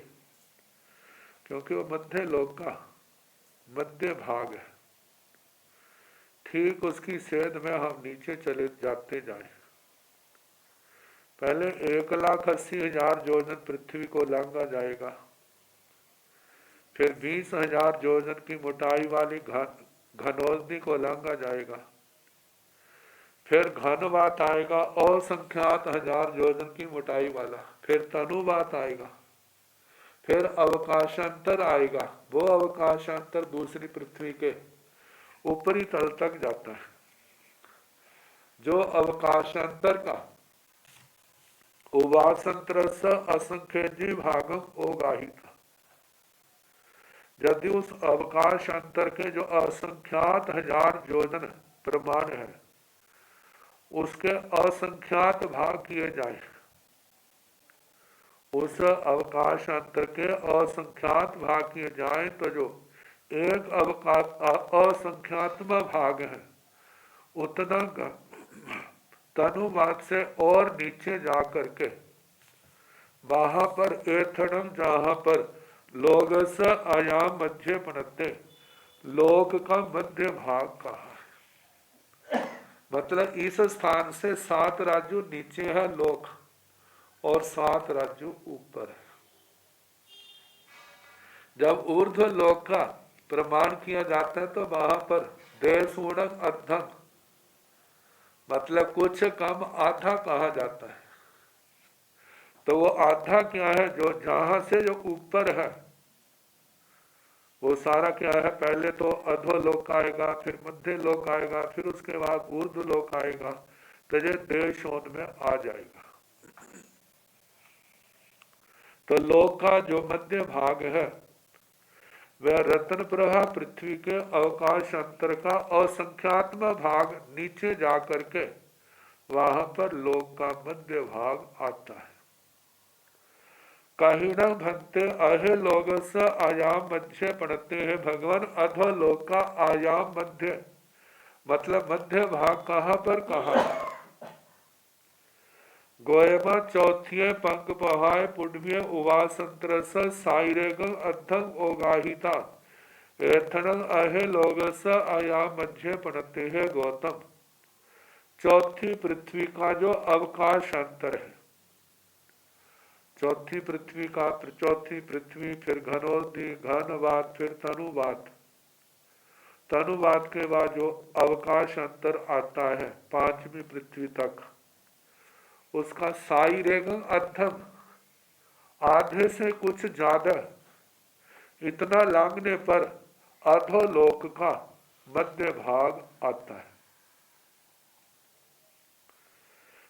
क्योंकि वो मध्य लोक का मध्य भाग है, ठीक उसकी सेध में हम नीचे चले जाते जाए। पहले 1,80,000 योजन पृथ्वी को लांगा जाएगा, फिर 20,000 योजन की मोटाई वाली घनौदनी को लांगा जाएगा, फिर घनवात आएगा असंख्यात 1,000 योजन की मोटाई वाला, फिर तनुवात आएगा, फिर अवकाशांतर आएगा। वो अवकाशांतर दूसरी पृथ्वी के ऊपरी तल तक जाता है। जो अवकाशांतर का उवासंतरस असंख्य भागम ओगाहित, यदि उस अवकाशांतर के जो असंख्यात 1,000 योजन प्रमाण है उसके असंख्यात भाग किए जाए, उस अवकाशांतर के असंख्यात भाग किए जाए, तो जो एक असंख्यात्म भाग है उतना तनुवाद से और नीचे जा करके वहां पर एथड़म, जहां पर लोग स आयाम मध्य पनते, लोक का मध्य भाग कहा है। मतलब इस स्थान से 7 राज्य नीचे है लोक और 7 राज्य ऊपर है। जब ऊर्ध्व लोक का प्रमाण किया जाता है तो वहां पर देश उड़क अधम, मतलब कुछ कम आधा कहा जाता है। तो वो आधा क्या है, जो जहां से जो ऊपर है वो सारा क्या है, पहले तो अधोलोक आएगा, फिर मध्य लोक आएगा, फिर उसके बाद ऊर्ध्व लोक आएगा, तो ये देशों में आ जाएगा। तो लोक का जो मध्य भाग है वह रत्न प्रभा पृथ्वी के अवकाश अंतर का असंख्यात्म भाग नीचे जा करके वहां पर लोक का मध्य भाग आता है। कहीं न भंते अहे लोग स आयाम मध्य पढ़ते हैं, भगवान अधोलोक का आयाम मध्य, मतलब मध्य भाग कहां पर कहा। गोयमा चौथिये पंक पहाय पुण्य उवासंत्रस साइरेगल अद्धम ओगाहिता, एथनल अहे लोग स आयाम मध्य पढ़ते हैं गौतम। चौथी पृथ्वी का जो अवकाश अंतर है, चौथी पृथ्वी का, चौथी पृथ्वी, फिर घनोदनी, घनवात, फिर तनुवात, तनुवात के बाद जो अवकाश अंतर आता है 5वीं पृथ्वी तक, उसका साई रेगम अधम, आधे से कुछ ज्यादा, इतना लांघने पर अधोलोक का मध्य भाग आता है।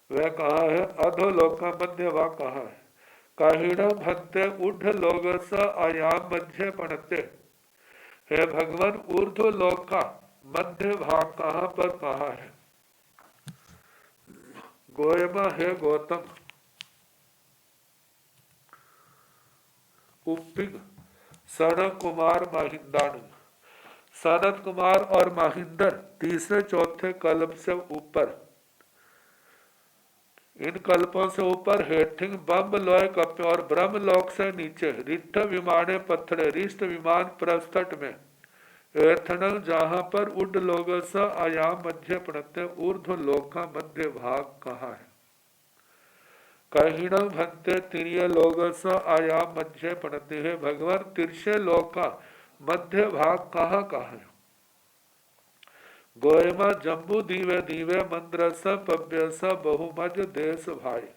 वह कहा है, अधोलोक का मध्य भाग कहा है। काहिण भंते ऊढ़ लोग स आयाम मध्य पढ़ते, हे भगवान ऊर्ध्व लोक का मध्य भाग कहां पर कहा है। गोयमा है गौतम उपिग सनत कुमार महिंदान, सनत कुमार और महिंदर तीसरे चौथे कल्प से ऊपर, इन कल्पों से ऊपर हेठिंग बम्ब लोय कप्य और ब्रह्म लोक से नीचे रिष्ठ विमाने पत्थरे, रिष्ठ विमान प्रस्तट में एथनल, जहां पर उड लोग स आयाम मध्य पढ़ते, ऊर्ध्व लोक का मध्य भाग कहा है। कहिण भंते तिरिय लोग स आयाम मध्य पढ़ते हैं, भगवान तिरछे लोक का मध्य भाग कहाँ कहा है। गोयमा जम्बू दीवे दीवे मंद्र स पव्य स बहुमज देश भाई,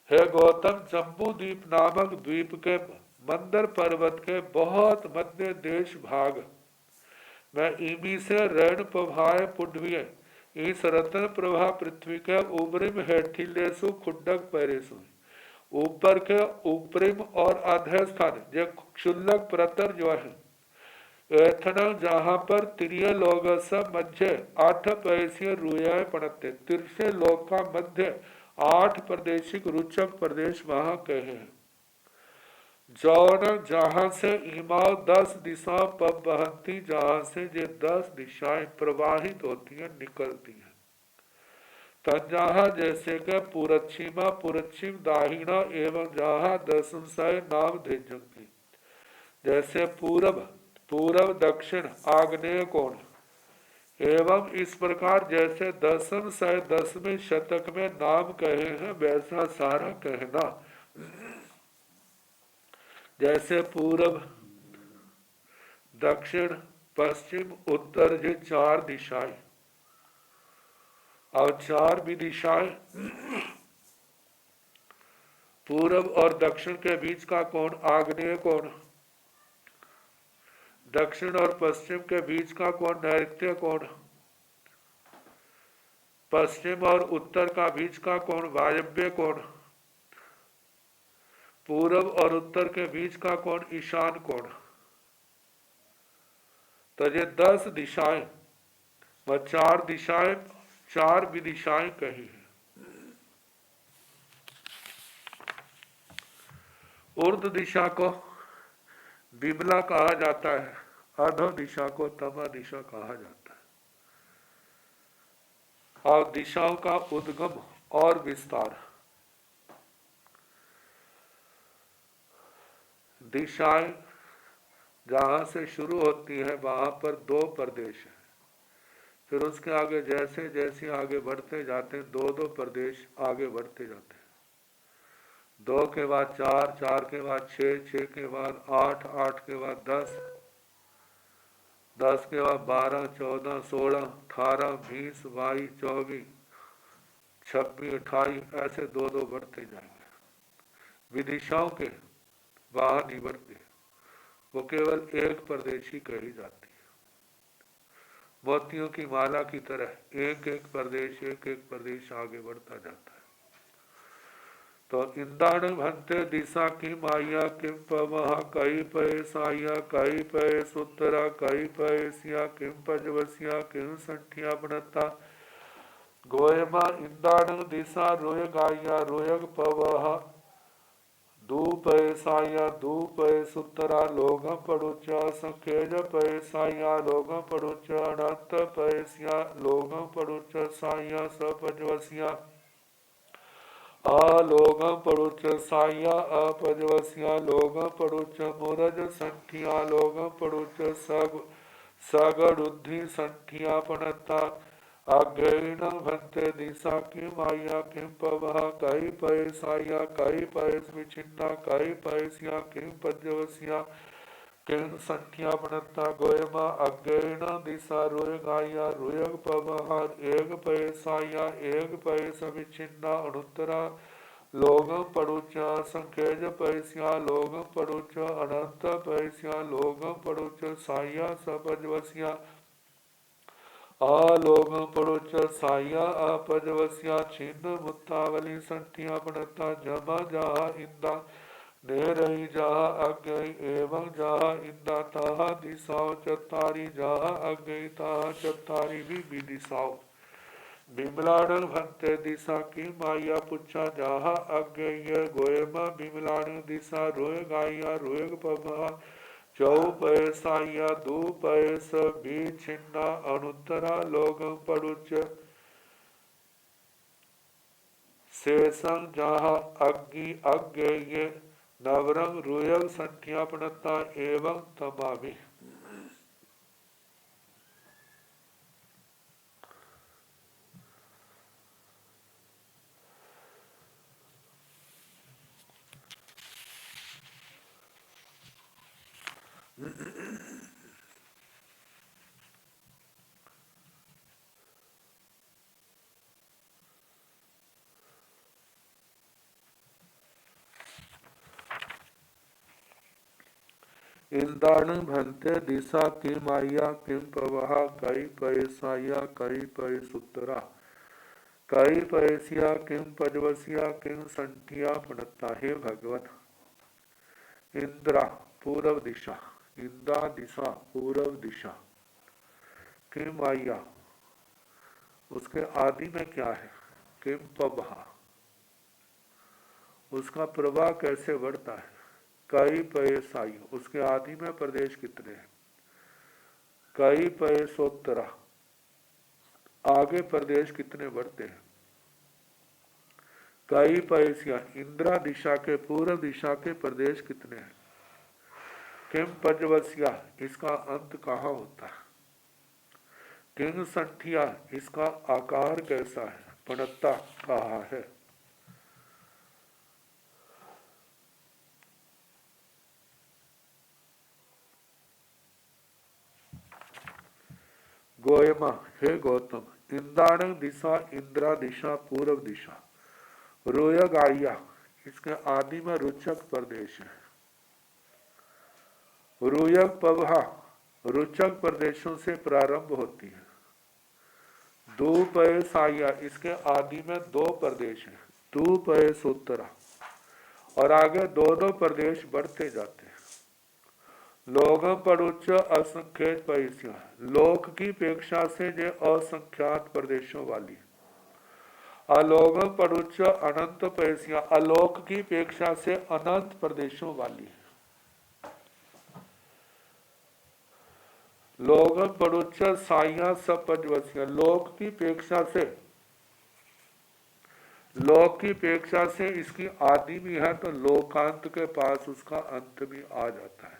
हे गौतम जम्बू द्वीप नामक द्वीप के मंदर पर्वत के बहुत मध्य देश भाग में इमी से रण प्रभाए पुण्य, इस रत्न प्रभा पृथ्वी के उबरिम हेठिलेसु खुड्डक पैरेसु, ऊपर के ऊपरिम और अधस्थान जो क्षुल्लक प्रतर जो है एथना जहाँ पर तिरिय लोग सब मध्य 8 पैसीय रुया पड़ते तिरछे लोग का मध्य 8 प्रदेशिक रुचक प्रदेश वहां कहे हैं। जौन जहां से इमाव 10 दिशा पर बहती जहां से ये 10 दिशाएं प्रवाहित होती हैं निकलती हैं। तजहा जैसे कि पुरच्छिमा पुरच्छिम दाहिना एवं जहाँ दसम सय नाम धेजंगी जैसे पूरब पूरब दक्षिण आग्नेय कोण एवं इस प्रकार जैसे दसम सय 10वें शतक में नाम कहे हैं वैसा सारा कहना। जैसे पूरब दक्षिण पश्चिम उत्तर ये 4 दिशाएं और 4 भी दिशाएं पूरब और दक्षिण के बीच का कोण आग्नेय कोण, दक्षिण और पश्चिम के बीच का कोण नैऋत्य कोण, पश्चिम और उत्तर का बीच का कोण वायव्य कोण, पूरब और उत्तर के बीच का कोण ईशान कोण। तो ये 10 दिशाएं व 4 दिशाएं 4 भी दिशाएं कही है। ऊर्ध दिशा को बिमला कहा जाता है, अधो दिशा को तमा दिशा कहा जाता है। और दिशाओं का उद्गम और विस्तार। दिशाएं जहां से शुरू होती है वहां पर 2 प्रदेश है, फिर उसके आगे जैसे जैसे आगे बढ़ते जाते हैं 2-2 प्रदेश आगे बढ़ते जाते हैं। 2 के बाद 4, 4 के बाद 6, 6 के बाद 8, 8 के बाद 10, 10 के बाद 12, 14, 16, 18, 20, 22, 24, 26, 28 ऐसे 2-2 बढ़ते जाएंगे। विदिशाओं के बाहर नहीं बढ़ते, वो केवल एक प्रदेशी कही जाती है। मोतियों की माला की तरह एक एक प्रदेश आगे बढ़ता जाता है। तो इंदाण भंते दिशा की माया किम पमहा कई पय साया कई पय सुतरा कई पय सिया किम पजवसिया किम संठिया बनता गोयमा इंदाण दिशा रोय गाया रोयग पवहा दूपय साया दूपय सुतरा लोग पड़ुच संखेज पय साया लोग पड़ुच अनंत पय सिया लोग पड़ुच साया सपजवसिया लोगम पड़ुच साया अपजवसिया लोगम पड़ुच मुरज संठिया लोगम पड़ुच सगरुद्धि संठिया पणता अज्ञान भंते दिशा की माया किम पवहा कई पय साया कई पय विचिन्ना कई पय सिया किम पजवसिया किम संठिया पणता गोयमा अज्ञान दिशा रोय गाया रोयग पवहा एक पय साया एक पय सविचिन्ना अनुत्तरा लोगम पड़ुच संखेज पैसिया लोगम पड़ुच अनंत पैसिया लोगम पड़ुच साया सपजवसिया लोगम पड़ुच साया अपजवसिया छिन्न मुत्तावली संठिया पड़ता जमा जहा इंदा ने रही जहा अज्ञई एवं जहा इंदा ताहा दिशाओ चतारी जहा अज्ञई ताहा चतारी भी दिशाओ बिमलाण भंते दिशा की माया पुच्छा जहा अज्ञेय गोयमा बिमलाण दिशा रोय गाया रोयग पमा चौ पैसाइया दू पैस भी छिन्ना अनुत्तरा लोग पड़ुच शेषं जहा अग्नि अज्ञेय नवरंग रुयग संठिया पणता एवं तमाभि। इंदाण भंते दिशा की माया किम पवहा कई पय साया कई पय सुतरा कई पैसिया किम पजवसिया किम संठिया पणता। हे भगवान, इंद्रा पूर्व दिशा, इंद्रा दिशा पूर्व दिशा, किम आया उसके आदि में क्या है, किम पबहा उसका प्रवाह कैसे बढ़ता है, कई पैसाई उसके आदि में प्रदेश कितने हैं, कई पैसोत्तरा आगे प्रदेश कितने बढ़ते हैं, कई पैसिया इंद्रा दिशा के पूर्व दिशा के प्रदेश कितने हैं, किम पजवसिया इसका अंत कहाँ होता है, किम संठिया इसका आकार कैसा है, पणता कहाँ है। गोयमा हे गौतम, इंद्राण दिशा इंद्रा दिशा पूर्व दिशा, रोयग आया इसके आदि में रुचक प्रदेश है, रोयग पवहा रुचक प्रदेशों से प्रारंभ होती है, दो पैसाया इसके आदि में दो प्रदेश है, दो पैसोत्तरा और आगे दो प्रदेश बढ़ते जाते हैं, लोग पड़ुच्च असंख्यत पैसिया लोक की अपेक्षा से जो असंख्यात प्रदेशों वाली, अलोक पड़ुच्च अनंत पैसिया अलोक की अपेक्षा से अनंत प्रदेशों वाली, लोग पड़ुच्च साइया सपजवसिया लोक की अपेक्षा से इसकी आदि भी है तो लोकांत के पास उसका अंत भी आ जाता है।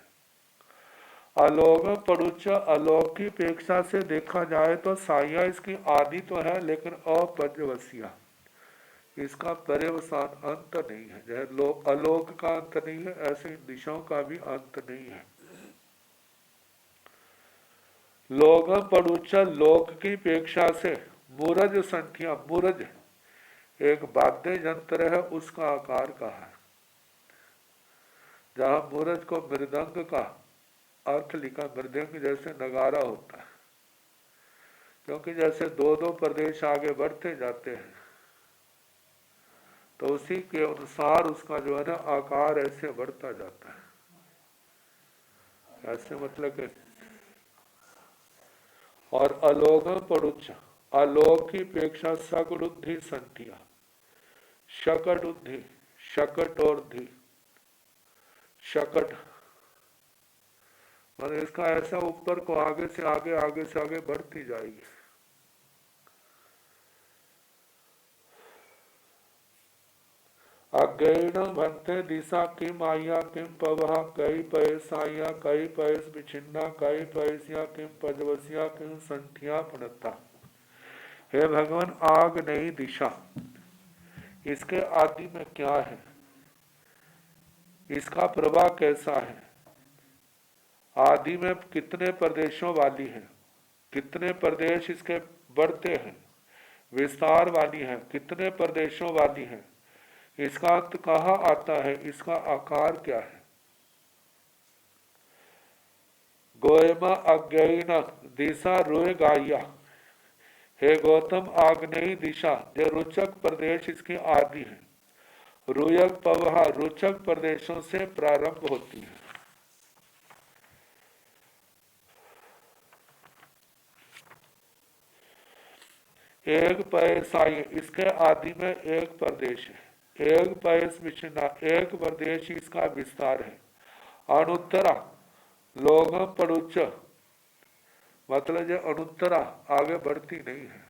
अलोक पड़ुच्च अलोक की अपेक्षा से देखा जाए तो साइया इसकी आदि तो है लेकिन अपजवसिया इसका पर्यवसान अंत नहीं है, जैसे अलोक का अंत नहीं है ऐसे दिशाओं का भी अंत नहीं है। लोग पड़ुच्च लोक की अपेक्षा से मूरज संख्या, मूरज एक वाद्य यंत्र है उसका आकार का है, जहां मूरज को मृदंग का अर्थ लिखा, मृदंग जैसे नगारा होता है, क्योंकि जैसे दो प्रदेश आगे बढ़ते जाते हैं तो उसी के अनुसार उसका जो है ना आकार ऐसे बढ़ता जाता है, ऐसे मतलब कि और अलोक पड़ुच्च अलोक की अपेक्षा सकटुद्धि संठिया, शकटुद्धि शकट और धी शकट मतलब इसका ऐसा ऊपर को आगे से आगे बढ़ती जाएगी। अज्ञेन भंते दिशा किम आया किम पवहा कई पैसाया कई पैस विछिन्ना कई पैसिया किम पजवसिया किम संठिया पणता। हे भगवान, आग नई दिशा इसके आदि में क्या है, इसका प्रवाह कैसा है, आदि में कितने प्रदेशों वाली है, कितने प्रदेश इसके बढ़ते हैं, विस्तार वाली है, कितने प्रदेशों वाली है, इसका अंत कहाँ आता है, इसका आकार क्या है। गोयमा अज्ञान दिशा रोय गाया, हे गौतम आग्नेयी दिशा जो रुचक प्रदेश इसकी आदि है, रुयक पवहा रुचक प्रदेशों से प्रारंभ होती है। एक पैसाई इसके आदि में एक प्रदेश है, एक पैस विचिना एक प्रदेश इसका विस्तार है, अनुत्तरा लोग पड़ुच्च मतलब जो अनुत्तरा आगे बढ़ती नहीं है,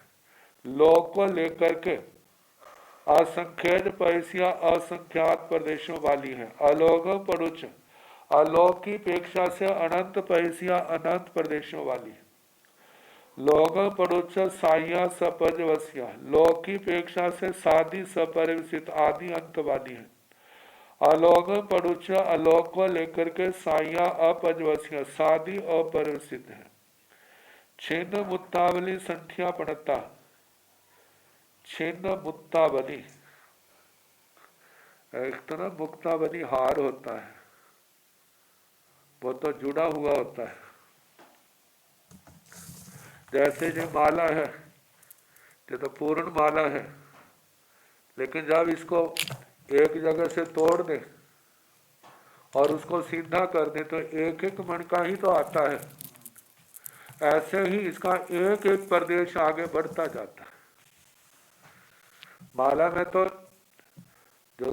लोक को लेकर के असंख्यत पैसिया असंख्यात प्रदेशों वाली है, अलोक पड़ुच्च अलोक की अपेक्षा से अनंत पैसिया अनंत प्रदेशों वाली है, लोक पड़ुच्च साइया सपजवसिया लोक की अपेक्षा से सादी सपरिवसित आदि अंत वाली है, अलोक पड़ुच्च अलोक को लेकर के साइया अपजवसिया सादी अपरिवसित है, छिन्न मुत्तावली संख्या पणता छिन्न मुक्तावली एक तरह मुक्तावली हार होता है वो तो जुड़ा हुआ होता है, जैसे जो माला है ये तो पूर्ण माला है, लेकिन जब इसको एक जगह से तोड़ दे और उसको सीधा कर दे तो एक एक मन का ही तो आता है। ऐसे ही इसका एक एक प्रदेश आगे बढ़ता जाता है। माला में तो जो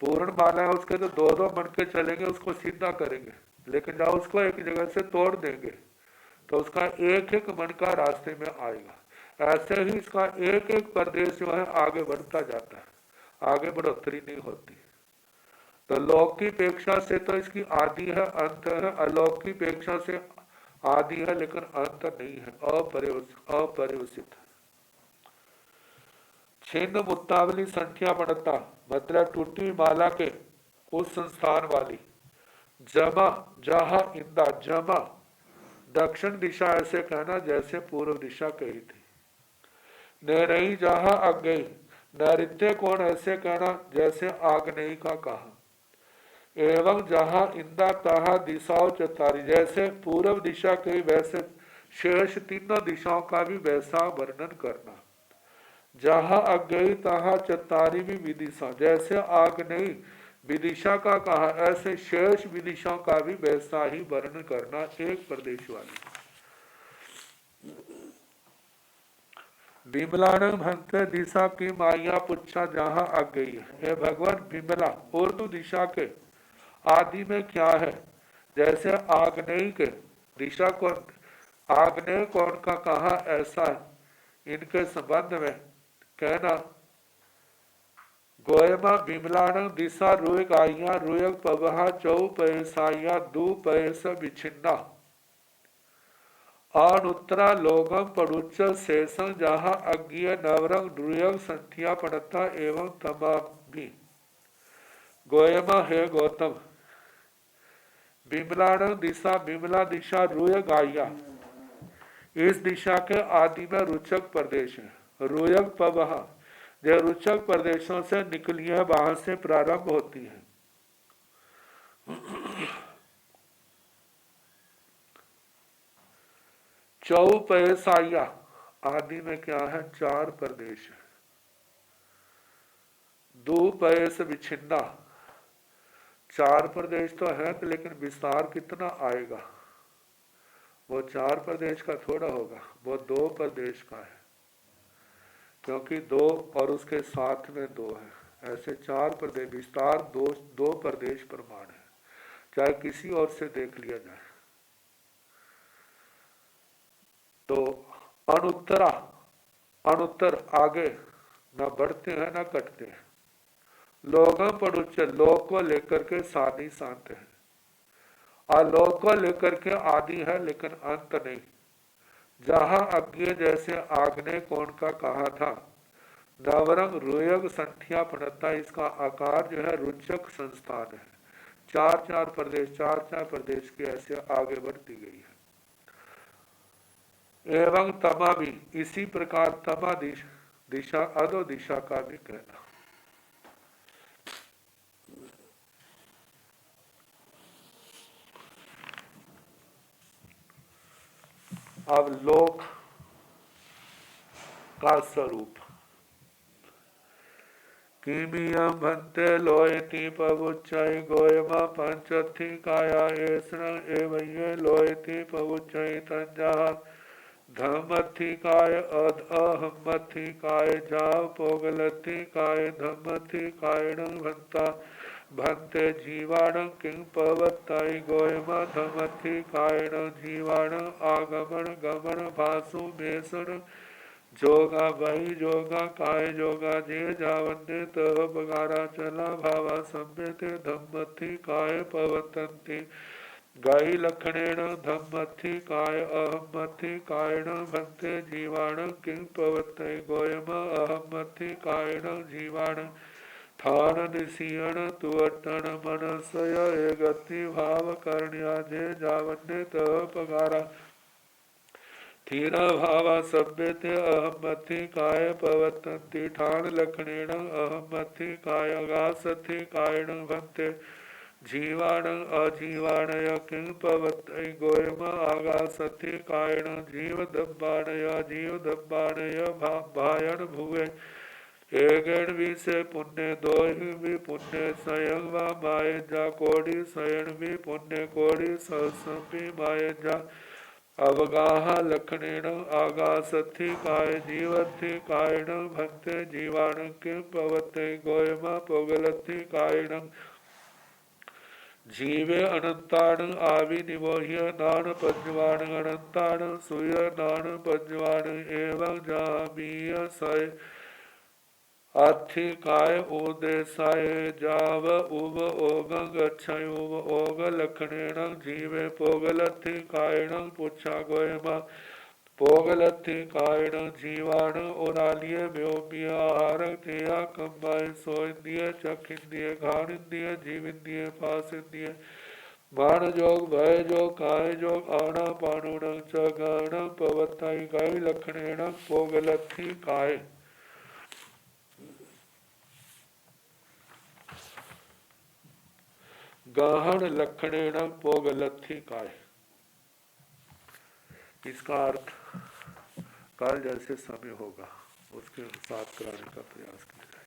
पूर्ण माला है उसके तो दो दो बन के चलेंगे, उसको सीधा करेंगे, लेकिन जब उसको एक जगह से तोड़ देंगे तो उसका एक एक मन का रास्ते में आएगा। ऐसे ही इसका एक एक प्रदेश जो है आगे बढ़ता जाता है, आगे बढ़ोतरी नहीं होती। तो लौकिक पेक्षा से तो इसकी आदि है, अंत है, अलौकिक पेक्षा से आदि है लेकिन अंत नहीं है, अपरिवसित। छिन्न मुक्तावली संख्या पढ़ता मतलब टूटी माला के उस संस्थान वाली। जमा जहा इंदा जमा दक्षिण दिशा ऐसे कहना जैसे पूर्व दिशा कही थी। नैरई जहा अग्नि नैऋत्य कोण ऐसे कहना जैसे आग्नेय का कहा। एवं जहां इंदा तहा दिशाओं चतारी जैसे पूर्व दिशा के वैसे शेष तीनों दिशाओं का भी वैसा वर्णन करना। जहां अग्नि तहा चतारी भी विदिशा जैसे आग्नेय विदिशा का कहा, ऐसे शेष विदिशाओं का भी वैसा ही वर्णन करना एक प्रदेश वाली। विमलान भक्त दिशा की माया पुच्छा जहां अग्नि है। भगवान विमला उर्दू दिशा के आदि में क्या है, जैसे आग्नेय के दिशा को आग्नेय कोण का कहा, ऐसा इनके संबंध में कहना। गोयमा विमलान दिशा रुयक आइया रुयक पवहा चौ पैसाइया दू पैस विछिन्ना अनुत्तरा लोगम पड़ुच्च शेषं जहां अज्ञ नवरंग रुयक संख्या पड़ता एवं तमामी। गोयमा है गौतम विमलान दिशा विमला दिशा रुय गाया इस दिशा के आदि में रुचक प्रदेश है। रुयक पवहा जो रुचक प्रदेशों से निकली है, वहां से प्रारंभ होती है। चौपैसाइया आदि में क्या है, चार प्रदेश है। दो पैस विछिन्ना चार प्रदेश तो है, लेकिन विस्तार कितना आएगा, वो चार प्रदेश का थोड़ा होगा, वो दो प्रदेश का है, क्योंकि दो और उसके साथ में दो है। ऐसे चार प्रदेश विस्तार दो प्रदेश प्रमाण है, चाहे किसी और से देख लिया जाए। तो अनुत्तर आगे न बढ़ते हैं न कटते हैं। लोगों पड़ुच्च लोक को लेकर के सानी शांत है, आलोक को लेकर के आदि है लेकिन अंत नहीं। जहां अज्ञ जैसे आग्नेय कोण का कहा था। नवरंग रुयग संख्या पड़ता, इसका आकार जो है रुचक संस्थान है। चार चार प्रदेश के ऐसे आगे बढ़ती गई है। एवं तमा भी इसी प्रकार तमा दिशा अधो दिशा का भी कहना। अब लोक का स्वरूप किमियम भंते लोयति पवुच्चय गोयमा पंचथी काया एसण एवं लोयति पवुच्चय तंजा धम्मथी काय अहम्मथी काय जाव पोगलथी काय धम्मथी कायण भंता भंते जीवाण किं पवत्ताई गोयमा धमथी कायण जीवाण आगमन गमन भासु मेसण जोगा भाई जोगा काय जोगा जे जावन्ने तह बगारा चला भावा सम्यते धम्मथी काय पवतन्ति गाई लक्षणेन धम्मथी काय अहम्मथी कायण भंते जीवाण किं पवत्ते गोयम अहम्मथी कायण जीवाण थान निशीयण तुअटन मनसय गति भाव कर्ण्या जे जावन्ने तह पगारा थीरा भावा सभ्यते अहम्मथी काय पवतन्ति ठान लक्षणेन अहम्मथी काय अगासथी कायण भंते जीवाण अजीवाणय किं पवत्यै गोयम आगासथि कायण जीव दब्बाणय जीव दब्बाणय भायण भुवे एगण विषय पुण्य दोहि भी पुण्य स्वयं व माय जा कोटि स्वयं भी पुण्य कोटि सहस्रपि माय जा अवगाह लक्षणेन आगासथि काय जीवथि कायण भक्ते जीवाण किं पवते गोयम पोगलथि कायण जीवे अनंताण आवि निमोह्य नान पंजवाण अनंताण सूय नान पंजवाण एवं जामीय सय आथिकाय उदेशाय जाव उव ओग गच्छय उव ओग लक्षणेन जीवे पोगलथिकायण पुच्छा गोयमा पोगलथिकायण जीवाण ओरालिय व्योम्य आहार क्रिया कंबाय सोइंद्रिय चक्षिंद्रिय घाणिंद्रिय जीविंद्रिय पासिंद्रिय बाण जोग भय जोग काय जोग आना पाणुण च गण पवत्ताई गाय लक्षणेन पोगलथिकाय गहन लक्षणेन पोगलथिकाय। इसका अर्थ कल जैसे समय होगा उसके साथ कराने का प्रयास किया।